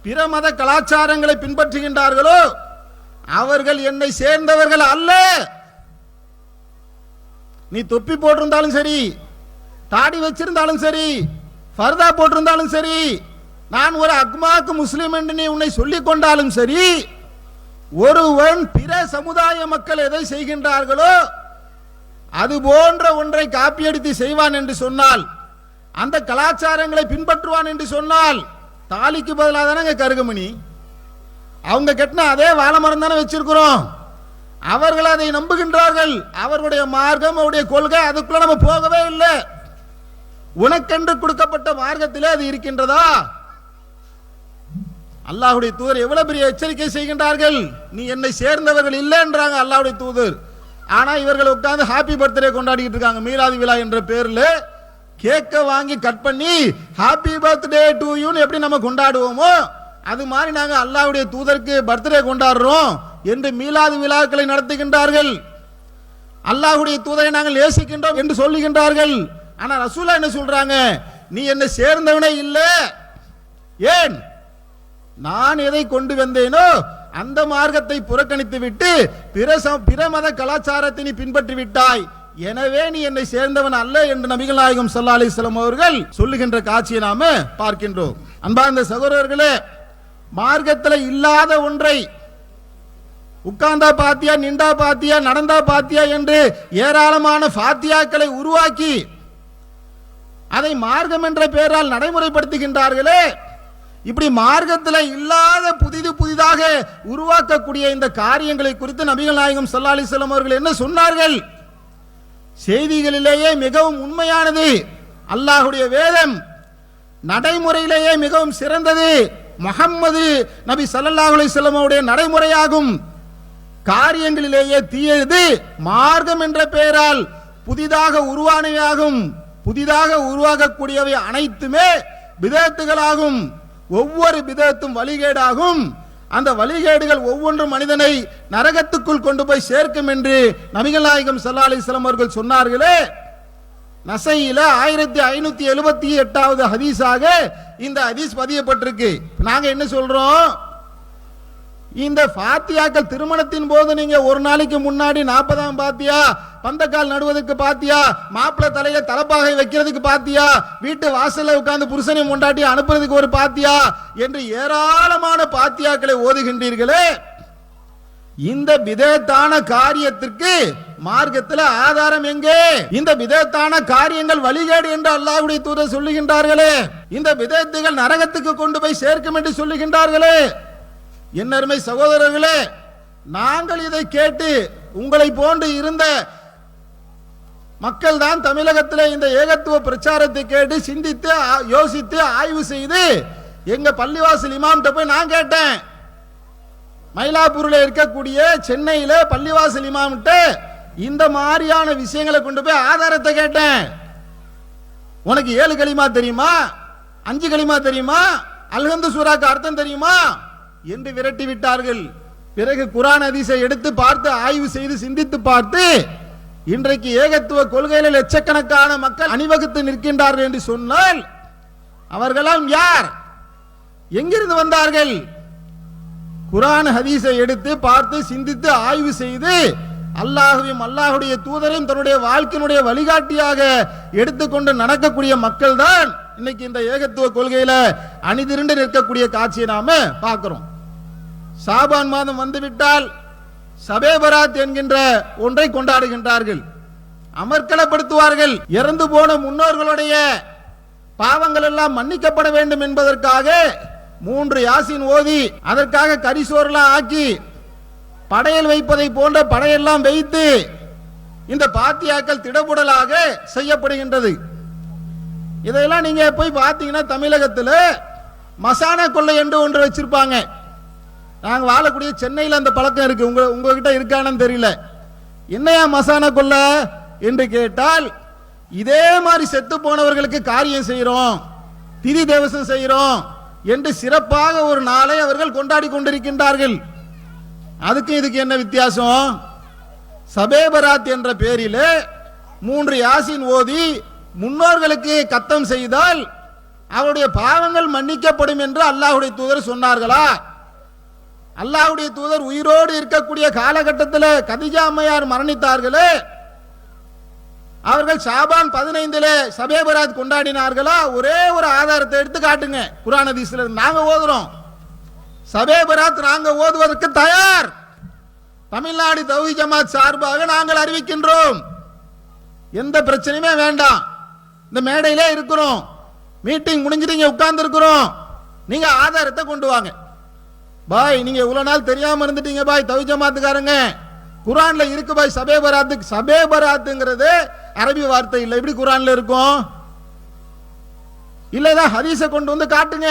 பிற மத கலாச்சாரங்களை பின்பற்றுகின்றார்களோ அவர்கள் என்னை சேர்ந்தவர்கள் அல்ல. நீ தொப்பி போட்டிருந்தாலும் சரி, தாடி வச்சிருந்தாலும் சரி, ஃபர்தா போட்டிருந்தாலும் சரி, நான் ஒரு அக்மாக்கு முஸ்லிம் என்று நீ உன்னை சொல்லிக் கொண்டாலும் சரி, ஒருவன் பிற சமுதாய மக்கள் எதை செய்கின்றார்களோ அது போன்ற ஒன்றை காப்பி அடித்து செய்வான் என்று சொன்னால், அந்த கலாச்சாரங்களை பின்பற்றுவான் என்று சொன்னால், தாலிக்கு பதிலாக தானே கருகமணி, அவங்க கட்டின அதே வாழைமரம் தானே வச்சிருக்கிறோம். அவர்கள் அதை நம்புகின்றார்கள். அவர்களுடைய மார்க்கம், அவருடைய கொள்கை, அதுக்குள்ள நம்ம போகவே இல்லை. உனக்கென்று கொடுக்கப்பட்ட மார்க்கத்திலே அது இருக்கின்றதா? அல்லாஹ்வுடைய தூதர் எவ்வளவு பெரிய எச்சரிக்கை செய்கின்றார்கள். நீ என்னை சேர்ந்தவர்கள் இல்லை என்றாங்க அல்லாஹ்வுடைய தூதர். ஆனா இவர்கள் உட்கார்ந்து ஹாப்பி பர்த்டே கொண்டாடிட்டு இருக்காங்க. மீலாது விழா என்ற பேர்ல கேக்க வாங்கி கட் பண்ணி ஹாப்பி பர்த்டே டு யூன்னு எப்படி நம்ம கொண்டாடுவோமோ அது மாதிரி நாங்க அல்லாஹ்வுடைய தூதருக்கு பர்த்டே கொண்டாடுறோம் என்று மீலாது விழாக்களை நடத்துகின்றார்கள். அல்லாஹ்வுடைய தூதரை நாங்கள் நேசிக்கின்றோம் என்று சொல்லுகின்றார்கள். ஆனா ரசூலா என்ன சொல்றாங்க? நீ என்னை சேர்ந்தவனே இல்லை. ஏன்? நான் எதை கொண்டு வந்தேனோ அந்த மார்க்கத்தை புறக்கணித்து விட்டு பிற மத கலாச்சாரத்தை நீ பின்பற்றி விட்டாய், எனவே நீ என்னை சேர்ந்தவன் அல்ல என்று நபிகள் நாயகம் ஸல்லல்லாஹு அலைஹி வஸல்லம் அவர்கள் சொல்லுகின்ற காட்சியை நாம பார்க்கின்றோம். அன்பார்ந்த சகோதரர்களே, மார்க்கத்தில் இல்லாத ஒன்றை உட்கார்ந்தா பாத்தியா, நின்றா பாத்தியா, நடந்தா பாத்தியா என்று ஏராளமான பாத்தியாக்களை உருவாக்கி அதை மார்க்கம் என்ற பெயரால் நடைமுறைப்படுத்துகின்றார்களே. இப்படி மார்க்கத்தில் இல்லாத புதிதாக உருவாக்கக்கூடிய இந்த காரியங்களை குறித்து நபிகள் நாயகம் ஸல்லல்லாஹு அலைஹி வஸல்லம் அவர்கள் என்ன சொன்னார்கள்? செய்திகளிலேயே மிகவும் உண்மையானது அல்லாஹ்வுடைய வேதம், நடைமுறையிலேயே மிகவும் சிறந்தது முஹம்மது நபி ஸல்லல்லாஹு அலைஹி வஸல்லம் அவருடைய நடைமுறையாகும். காரியங்களிலேயே தீயது மார்க்கம் என்ற பெயரால் புதிதாக உருவானவையாகும். புதிதாக உருவாகக்கூடியவை அனைத்துமே பிதஅத்துகளாகும். ஒவ்வொரு பிதஅத்தும் வழிகேடாகும். அந்த வழிகேடுகள் ஒவ்வொன்றும் மனிதனை நரகத்துக்குள் கொண்டு போய் சேர்க்கும் என்று நபிகள் நாயகம் ஸல்லல்லாஹு அலைஹி வஸல்லம் அவர்கள் சொன்னார்களே. நசையில 1578வது ஹதீஸாக இந்த ஹதீஸ் பதியப்பட்டிருக்கு. நாங்க என்ன சொல்றோம்? இந்த பாத்தியாக்கள் திருமணத்தின் போது நீங்க ஒரு நாளைக்கு முன்னாடி 40ஆம் பாத்தியா, பந்தக்கால் நடுவதற்கு பாத்தியா, மாப்பிள்ளை தலையில தலப்பாகை வைக்கிறதுக்கு பாத்தியா, வீட்டு வாசல்ல உட்கார்ந்து புருஷனை முண்டாட்டி அனுப்புறதுக்கு ஒரு பாத்தியா என்று ஏராளமான பாத்தியாக்களை ஓதுகின்றீர்களே. இந்த பிதஅத்தான காரியத்திற்கு மார்க்கத்தில் ஆதாரம் எங்கே? இந்த பிதஅத்தான காரியங்கள் வழிகேடு என்று அல்லாஹ்வுடைய தூதர் சொல்லுகின்றார்களே. இந்த பிதஅத்துகள் நரகத்துக்கு கொண்டு போய் சேர்க்கும் என்று சொல்லுகின்றார்களே. என் அருமை சகோதரர்களே, நாங்கள் இதை கேட்டு உங்களை போன்று இருந்த மக்கள் தான் தமிழகத்தில் இந்த ஏகத்துவ பிரச்சாரத்தை கேட்டு சிந்தித்து யோசித்து ஆய்வு செய்து எங்க பள்ளிவாசல் இமாம்கிட்ட போய் நான் கேட்டேன். மயிலாப்பூரில் இருக்கக்கூடிய சென்னையில பள்ளிவாசல் இமாம்கிட்ட இந்த மாதிரியான விஷயங்களை கொண்டு போய் ஆதாரத்தை கேட்டேன். உனக்கு 7 கலிமா தெரியுமா, 5 கலிமா தெரியுமா, அல்ஹம்து சூராக்கு அர்த்தம் தெரியுமா என்று விரட்டி விட்டார்கள். பிறகு குர்ஆன் ஹதீஸை எடுத்து பார்த்து ஆய்வு செய்து சிந்தித்து பார்த்து இன்றைக்கு ஏகத்துவ கொள்கையில் லட்சக்கணக்கான மக்கள் அணிவகுத்து நிற்கின்றார்கள் என்று சொன்னால் அவர்களாம் யார்? எங்கிருந்து வந்தார்கள்? குர்ஆன் ஹதீஸை எடுத்து பார்த்து சிந்தித்து ஆய்வு செய்து அல்லாஹ்வையும் அல்லாஹ்வுடைய தூதரையும் தன்னுடைய வாழ்க்கையினுடைய வழிகாட்டியாக எடுத்துக்கொண்டு நடக்கக்கூடிய மக்கள் தான் இன்னைக்கு இந்த ஏகத்துவ கொள்கையில அணிதிரண்டு நிற்கக்கூடிய காட்சியை நாம பார்க்கிறோம். ஷாபான் மாதம் வந்துவிட்டால் ஷபே பராத் என்கின்ற ஒன்றை கொண்டாடுகின்றார்கள், அமர்க்களப்படுத்துவார்கள். இறந்து போன முன்னோர்களுடைய பாவங்கள் எல்லாம் மன்னிக்கப்பட வேண்டும் என்பதற்காக 3 யாசின் ஓதி அதற்காக கரிசோர்லாம் ஆக்கி படையல் வைப்பதை போன்ற படையெல்லாம் வைத்து இந்த பாத்தியாக்கள் திடபுடலாக செய்யப்படுகின்றது. இதெல்லாம் நீங்க போய் பார்த்தீங்கன்னா தமிழகத்தில் மசானா கொள்ளை என்று ஒன்று வச்சிருப்பாங்க. நாங்க வாழக்கூடிய சென்னையில் அந்த பழக்கம் இருக்கு. உங்ககிட்ட இருக்கானு தெரியல. என்னையா மசானா கொள்ளை என்று கேட்டால், இதே மாதிரி செத்து போனவர்களுக்கு காரியம் செய்கிறோம், திதி தேவசம் செய்கிறோம் என்று சிறப்பாக ஒரு நாளை அவர்கள் கொண்டாடி கொண்டிருக்கின்றார்கள். அதுக்கு இதுக்கு என்ன வித்தியாசம்? சபே பராத் என்ற பெயரில் 3 யாசின் ஓதி முன்னோர்களுக்கு கத்தம் செய்தால் அவருடைய பாவங்கள் மன்னிக்கப்படும் என்று அல்லாஹ்வுடைய தூதர் சொன்னார்களா? அல்லாஹ்வுடைய தூதர் உயிரோடு இருக்கக்கூடிய காலகட்டத்தில் கதிஜா அம்மையார் மரணித்தார்களே, அவர்கள் ஷாபான் 15 சபே பராத் கொண்டாடினார்களா? ஒரே ஒரு ஆதாரத்தை எடுத்து காட்டுங்க. குர்ஆன் ஹதீஸ்ல நாங்க ஓதுறோம், சபே பராத் நாங்க ஓதுவதற்கு தயார். தமிழ்நாடு தௌஹீத் ஜமாத் சார்பாக நாங்கள் அறிவிக்கின்றோம். எந்த பிரச்சனையுமே வேண்டாம். இந்த மேடையிலே இருக்கிறோம், மீட்டிங் முடிஞ்சிட்டீங்க, உட்கார்ந்து இருக்கிறோம். நீங்க ஆதாரத்தை கொண்டு வாங்க. பாய் நீங்க இவ்வளவு நாள் தெரியாம இருந்துட்டீங்க பாய், தௌஹீத் ஜமாத்துக்காரங்க, குர்ஆன்ல இருக்கு பாய் சபே பராத். சபே பராத்ங்கிறது அரபி வார்த்தை இல்லை. எப்படி குர்ஆன்ல இருக்கும்? இல்லதான் ஹதீஸை கொண்டு வந்து காட்டுங்க.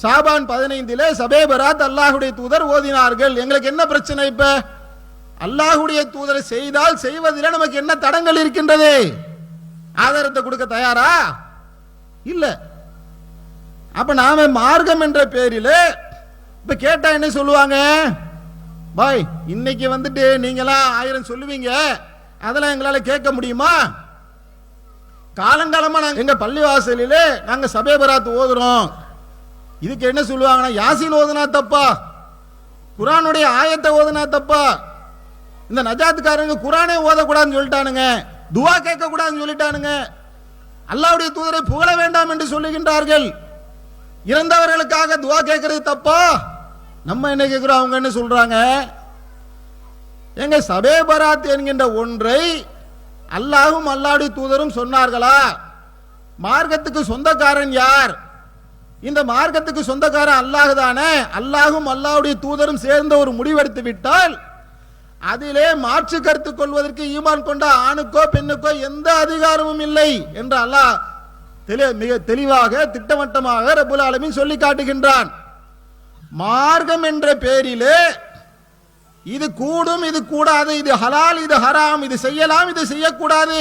ஷாபான் 15 சபே பராத் அல்லாஹ்வுடைய தூதர் ஓதினார்கள். எங்களுக்கு என்ன பிரச்சனை? இப்ப அல்லாஹ்வுடைய தூதர் செய்தால் செய்வதில் நமக்கு என்ன தடங்கள் இருக்கின்றது? ஆதாரத்தை கொடுக்க தயாரா இல்ல. அப்ப நாம மார்க்கம் என்ற பேரில் இப்ப கேட்டா என்ன சொல்லுவாங்க? பாய் இன்னைக்கு வந்துட்டு நீங்களாம் 1000 சொல்லுவீங்க, அதெல்லாம் எங்களால கேட்க முடியுமா? காலங்காலமா நாங்க எங்க பள்ளிவாசலிலே நாங்க சபே பராத் ஓதுறோம். இதுக்கு என்ன சொல்லுவாங்கன்னா, யாசின் ஓதுனா தப்பா, குர்ஆனுடைய ஆயத்தை ஓதுனா தப்பா? இந்த நஜாத்துக்காரங்க குர்ஆனே ஓதக்கூடாதுன்னு சொல்லிட்டானுங்க, துவா கேட்க கூடாதுன்னு சொல்லிட்டானுங்க, அல்லாஹ்வுடைய தூதரை புகழ வேண்டாம் என்று சொல்லுகின்றார்கள். இறந்தவர்களுக்காக துவா கேட்கறது தப்பா? நம்ம என்ன கேட்கிறோம், அவங்க என்ன சொல்றாங்க? எங்க சபே பராத் என்கின்ற ஒன்றை அல்லாஹ்வும் அல்லாஹ்வுடைய தூதரும் சொன்னார்களா? மார்க்கத்துக்கு சொந்தக்காரன் யார்? இந்த மார்க்கத்துக்கு சொந்தக்காரன் அல்லாஹ் தானே. அல்லாஹ்வும் அல்லாஹ்வுடைய தூதரும் சேர்ந்த ஒரு முடிவெடுத்து விட்டால் அதிலே மாற்று கருத்து கொள்வதற்கு ஈமான் கொண்ட ஆணுக்கோ பெண்ணுக்கோ எந்த அதிகாரமும் இல்லை என்று அல்லாஹ் மிக தெளிவாக திட்டவட்டமாக ரப்புல் ஆலமீன் சொல்லி காட்டுகின்றான். மார்க்கம் என்ற பெயரிலே இது கூடும், இது கூடாது, இது ஹலால், இது ஹராம், இது செய்யலாம், இது செய்யக்கூடாது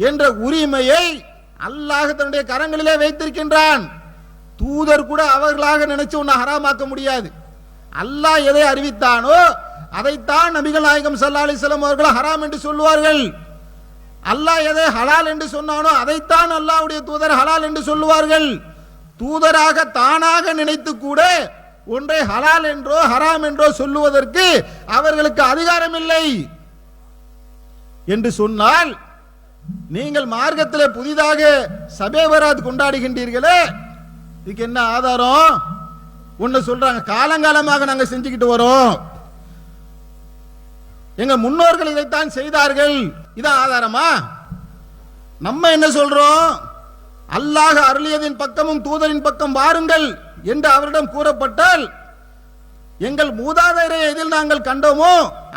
என்ற உரிமையை அல்லாஹ் தன்னுடைய கரங்களிலே வைத்திருக்கின்றான். தூதர் கூட அவர்களாக நினைச்சு உன்னை ஹராமாக்க முடியாது. அல்லாஹ் எதை அறிவித்தானோ அதைத்தான் நபிகள் நாயகம் ஸல்லல்லாஹு அலைஹி வஸல்லம் அவர்கள் ஹராம் என்று சொல்லுவார்கள். அல்லாஹ் எதை ஹலால் என்று சொன்னானோ அதைத்தான் அல்லாஹ்வுடைய தூதர் ஹலால் என்று சொல்லுவார்கள். தூதராக தானாக நினைத்து கூட ஒன்றை ஹலால் என்றோ ஹராம் என்றோ சொல்லுவதற்கு அவர்களுக்கு அதிகாரம் இல்லை என்று சொன்னால், நீங்கள் மார்க்கத்தில் புதிதாக சபே பராத் கொண்டாடுகின்றீர்களே, இதுக்கு என்ன ஆதாரம்? ஒன்னு சொல்றாங்க, காலங்காலமாக நாங்க செஞ்சுக்கிட்டு வரோம், எங்க முன்னோர்கள் இதைத்தான் செய்தார்கள், இதான் ஆதாரமா? நம்ம என்ன சொல்றோம்? அல்லாஹ் அருளியதின் பக்கமும் தூதரின் பக்கம் வாருங்கள் என்று அவரிடம் கூறப்பட்டால், எங்கள் மூதாதையரை எதில் நாங்கள் கண்டோமோ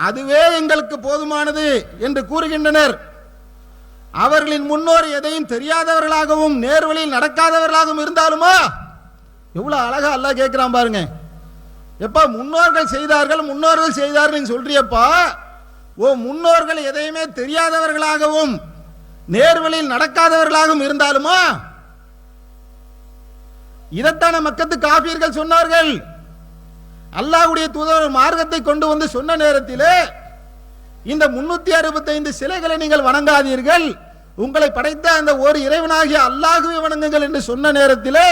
அதுவே எங்களுக்கு போதுமானது என்று கூறுகின்றனர். அவர்களின் முன்னோர் எதையும் தெரியாதவர்களாகவும் நேர்வழியில் நடக்காதவர்களாகவும் இருந்தாலுமா? எவ்வளவு அழகா அல்லாஹ் கேட்கிறான் பாருங்க. எப்பா முன்னோர்கள் செய்தார்கள், முன்னோர்கள் செய்தார்கள் நீங்க சொல்றியப்பா, ஓ முன்னோர்கள் எதையுமே தெரியாதவர்களாகவும் நேர்வழியில் நடக்காதவர்களாகவும் இருந்தாலுமா? இதைத்தான மக்கத்து காபீர்கள் சொன்னார்கள். அல்லாஹ்வுடைய தூதர் மார்க்கத்தை கொண்டு வந்து சொன்ன நேரத்திலே இந்த 365 சிலைகளை நீங்கள் வணங்காதீர்கள், உங்களை படைத்த அந்த ஒரு இறைவனாகிய அல்லாஹ்வை வணங்குங்கள் என்று சொன்ன நேரத்திலே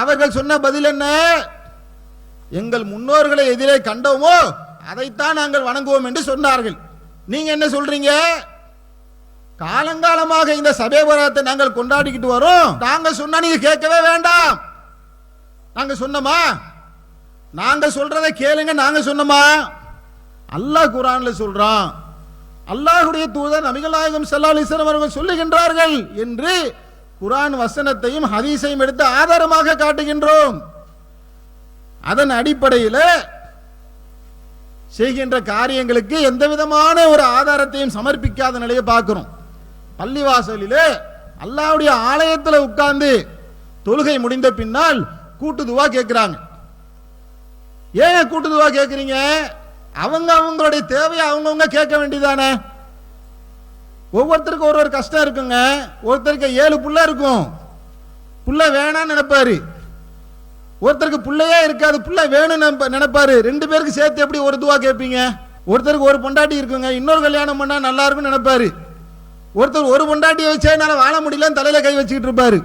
அவர்கள் சொன்ன பதில் என்ன? எங்கள் முன்னோர்களை எதிரே கண்டோமோ அதைத்தான் நாங்கள் வணங்குவோம் என்று சொன்னார்கள். நீங்க என்ன சொல்றீங்க? காலங்காலமாக இந்த சபே பராத்தை நாங்கள் கொண்டாடிக்கிட்டு வரோம், நாங்க சொன்னா நீங்க கேட்கவே வேண்டாம். நாங்க சொன்னோமா? நாங்க சொல்றதை கேளுங்க, நாங்க சொன்னோமா? அல்லாஹ் குர்ஆன்ல சொல்றான், அல்லாஹ்வுடைய தூதர் நபிகள் நாயகம் ஸல்லல்லாஹு அலைஹி வஸல்லம் அவர்கள் சொல்லுகின்றார்கள் என்று குர்ஆன் வசனத்தையும் ஹதீஸையும் எடுத்து ஆதாரமாக காட்டுகின்றோம். அதன் அடிப்படையில் செய்கின்ற காரியங்களுக்கு எந்த விதமான ஒரு ஆதாரத்தையும் சமர்ப்பிக்காத நிலையை பார்க்கிறோம். பள்ளிவாசலிலே அல்லாஹ்வுடைய ஆலயத்தில் உட்கார்ந்து தொழுகை முடிந்த பின்னால் கூட்டு துவா கேட்கிறாங்க. ஏன் கூட்டு துவா கேட்கறீங்க? அவங்க அவங்களுடைய தேவையை அவங்கவுங்க கேட்க வேண்டியதானே. ஒவ்வொருத்தருக்கும் ஒரு ஒரு கஷ்டம் இருக்குங்க. ஒருத்தருக்கு 7 புள்ள இருக்கும், புள்ள வேணான்னு நினைப்பாரு. ஒருத்தருக்கு புள்ளையே இருக்காது, புள்ள வேணும்னு நினைப்பாரு. 2 பேருக்கு சேர்த்து எப்படி ஒரு துவா கேட்பீங்க? ஒருத்தருக்கு ஒரு பொண்டாட்டி இருக்குங்க, இன்னொரு கல்யாணம் பண்ணா நல்லா இருக்கும்னு நினைப்பாரு. ஒருத்தர் ஒரு பொண்டாட்டியை வச்சே என்னால வாழ முடியலன்னு தலையில கை வச்சுக்கிட்டு இருப்பாரு.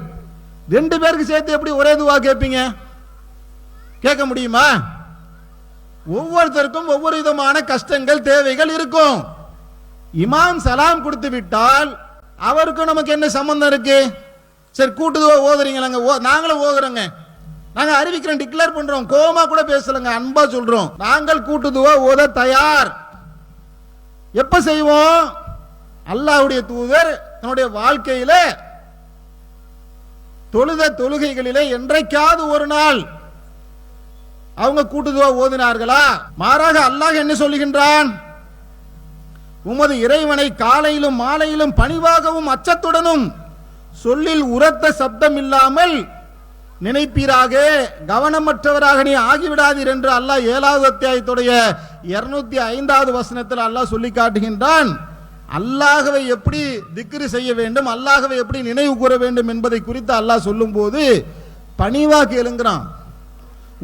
2 பேருக்கு சேர்த்து எப்படி ஒரே துவா கேட்பீங்க? கேட்க முடியுமா? ஒவ்வொருத்தருக்கும் ஒவ்வொரு விதமான கஷ்டங்கள் தேவைகள் இருக்கும். இமாம் சலாம் கொடுத்து விட்டால் அவருக்கும் நமக்கு என்ன சம்பந்தம் இருக்கு? சரி கூட்டு துவா ஓதுறீங்களாங்க, நாங்களும் ஓதுறோங்க, நாங்க அறிவிக்கிறோம், டிக்ளேர் பண்றோம், கோமா கூட பேசலங்க, அன்பா சொல்றோம், நாங்கள் கூட்டு துவா ஓத தயார். எப்ப செய்வோம்? அல்லாஹ்வுடைய தூதர் தன்னுடைய வாழ்க்கையில தொழுத தொழுகைகளிலே என்றைக்காவது ஒரு நாள் அவங்க கூட்டு துவா ஓதினார்களா? மாறாக அல்லாஹ் என்ன சொல்லுகின்றான்? உமது இறைவனை காலையிலும் மாலையிலும் பணிவாகவும் அச்சத்துடனும் சொல்லில் உரத்த சப்தம் இல்லாமல் நினைப்பீராக, கவனமற்றவராக நீ ஆகிவிடாதீர் என்று அல்லாஹ் 7வது அத்தியாயத்துடைய 205வது வசனத்தில் அல்லாஹ் சொல்லி காட்டுகின்றான். அல்லாஹ்வை எப்படி திக்ரு செய்ய வேண்டும், அல்லாஹ்வை எப்படி நினைவு கூற வேண்டும் என்பதை குறித்து அல்லாஹ் சொல்லும் போது பணிவா கேளுங்கிறான்,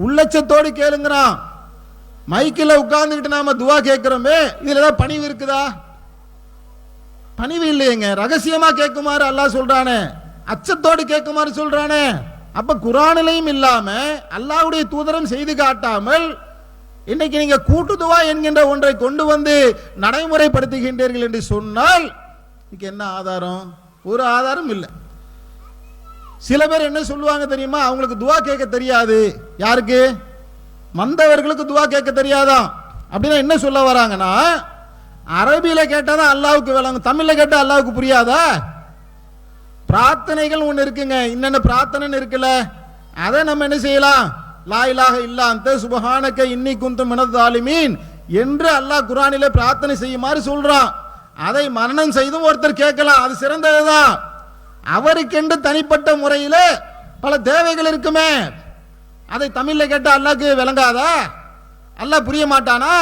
உள்ளச்சத்தோடு கேளுங்கிறான். மைக்கில் உட்கார்ந்துக்கிட்டு நாம துவா கேட்கிறோமே, இதுல ஏதாவது பணிவு இருக்குதா? பணிவு இல்லையேங்க. ரகசியமா கேட்குமாறு அல்லாஹ் சொல்றானே, அச்சத்தோடு கேட்குமாறு சொல்றானே. அப்ப குர்ஆனிலையும் இல்லாம அல்லாஹ்வுடைய தூதரும் செய்து காட்டாமல் இன்னைக்கு நீங்க கூட்டு துவா என்கின்ற ஒன்றை கொண்டு வந்து நடைமுறைப்படுத்துகின்றீர்கள் என்று சொன்னால் இதுக்கு என்ன ஆதாரம்? ஒரு ஆதாரம் இல்லை. சில பேர் என்ன சொல்லுவாங்க தெரியுமா? அவங்களுக்கு துவா கேட்க தெரியாது. யாருக்கு? மந்தவர்களுக்கு துவா கேட்க தெரியாதான். அப்படின்னா என்ன சொல்ல வராங்கன்னா, அரபியில கேட்டாதான் அல்லாஹ்வுக்கு விளங்கும், தமிழ்ல கேட்டா அல்லாஹ்வுக்கு புரியாதா? பிரார்த்தனைகள் ஒன்று இருக்குங்க, இன்னென்ன பிரார்த்தனை இருக்குல்ல, அதை நம்ம என்ன செய்யலாம்? லா இலாஹ இல்லா அன்த சுப்ஹானக இன்னி குன்து மினல் ஸாலிமீன் என்று அல்லாஹ் குர்ஆனிலே பிரார்த்தனை செய்யுமாறு சொல்றான். அதை மரணம் செய்தும் ஒருத்தர் கேட்கலாம், அது சிறந்ததுதான். அவருக்கென்று தனிப்பட்ட முறையில் பல தேவைகள் இருக்குமே, அதை தமிழ்ல கேட்டா அல்லாஹ்க்கு விளங்காதா? அல்லாஹ் புரிய மாட்டானா?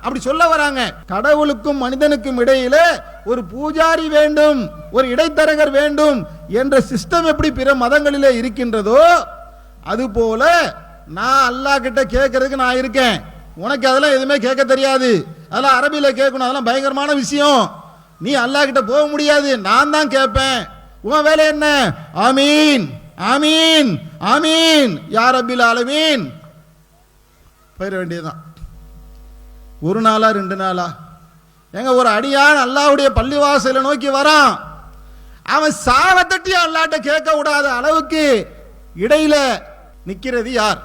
அப்படி சொல்ல வராங்க. கடவுளுக்கும் மனிதனுக்கும் இடையில ஒரு பூஜாரி வேண்டும், ஒரு இடைத்தரகர் வேண்டும் என்ற சிஸ்டம் எப்படி பிற மதங்களிலே இருக்கின்றதோ அதுபோல நான் அல்லாஹ் கிட்ட கேட்கறதுக்கு நான் இருக்கேன். உனக்கு அதெல்லாம் எதுவுமே கேட்க தெரியாது, அதெல்லாம் அரபியில கேட்கணும், அதெல்லாம் பயங்கரமான விஷயம். நீ அல்லாஹ் கிட்ட போக முடியாது, நான் தான் கேட்பேன். உன் வேலை என்ன? ஆமீன் ஆமீன் ஆமீன் யா ரப்பில் ஆலமீன் போயிட வேண்டியதுதான். ஒரு நாளா 2 நாளா? எங்க ஒரு அடியான் அல்லாஹ்வுடைய பள்ளிவாசலை நோக்கி வரான், அவன் சாவத்தட்டி அல்லாஹ்ட்ட கேட்க விடாத அளவுக்கு இடையில நிக்கிறது யார்?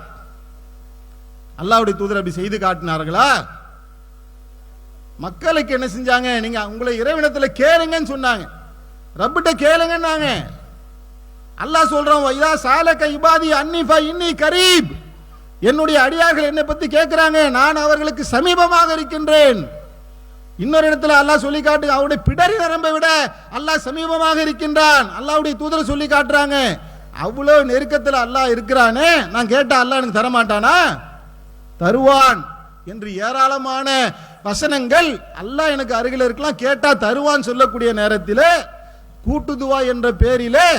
அல்லாஹ்வுடைய தூதர் அப்படி செய்து காட்டினார்களா? மக்களுக்கு என்ன செஞ்சாங்க? நீங்க உங்களை இறைவனத்தில் கேளுங்கன்னு சொன்னாங்க, ரப்பிட்ட கேளுங்கன்னாங்க. அல்லாஹ் சொல்றான், வைதா சாலக இபாதி அன்னிஃபா இன்னி கரீப், என்னுடைய அடியார்கள் என்னை பத்தி கேட்கிறாங்க, நான் அவர்களுக்கு சமீபமாக இருக்கின்றேன். இன்னொரு இடத்துல அல்லாஹ் சொல்லி காட்டு, அவருடைய பிடரி நரம்பை விட அல்லாஹ் சமீபமாக இருக்கின்றான். அல்லாஹ்வுடைய தூதர் சொல்லி காட்டுறாங்க, அவ்வளவு நெருக்கத்தில் அல்லாஹ் இருக்கிறானே, நான் கேட்டா அல்லாஹ் எனக்கு தரமாட்டானா? தருவான் என்று ஏராளமான வசனங்கள் அல்லாஹ் எனக்கு அருகில் இருக்கலாம், கேட்டா தருவான் சொல்லக்கூடிய நேரத்தில் கூட்டு துவா என்ற பேரிலே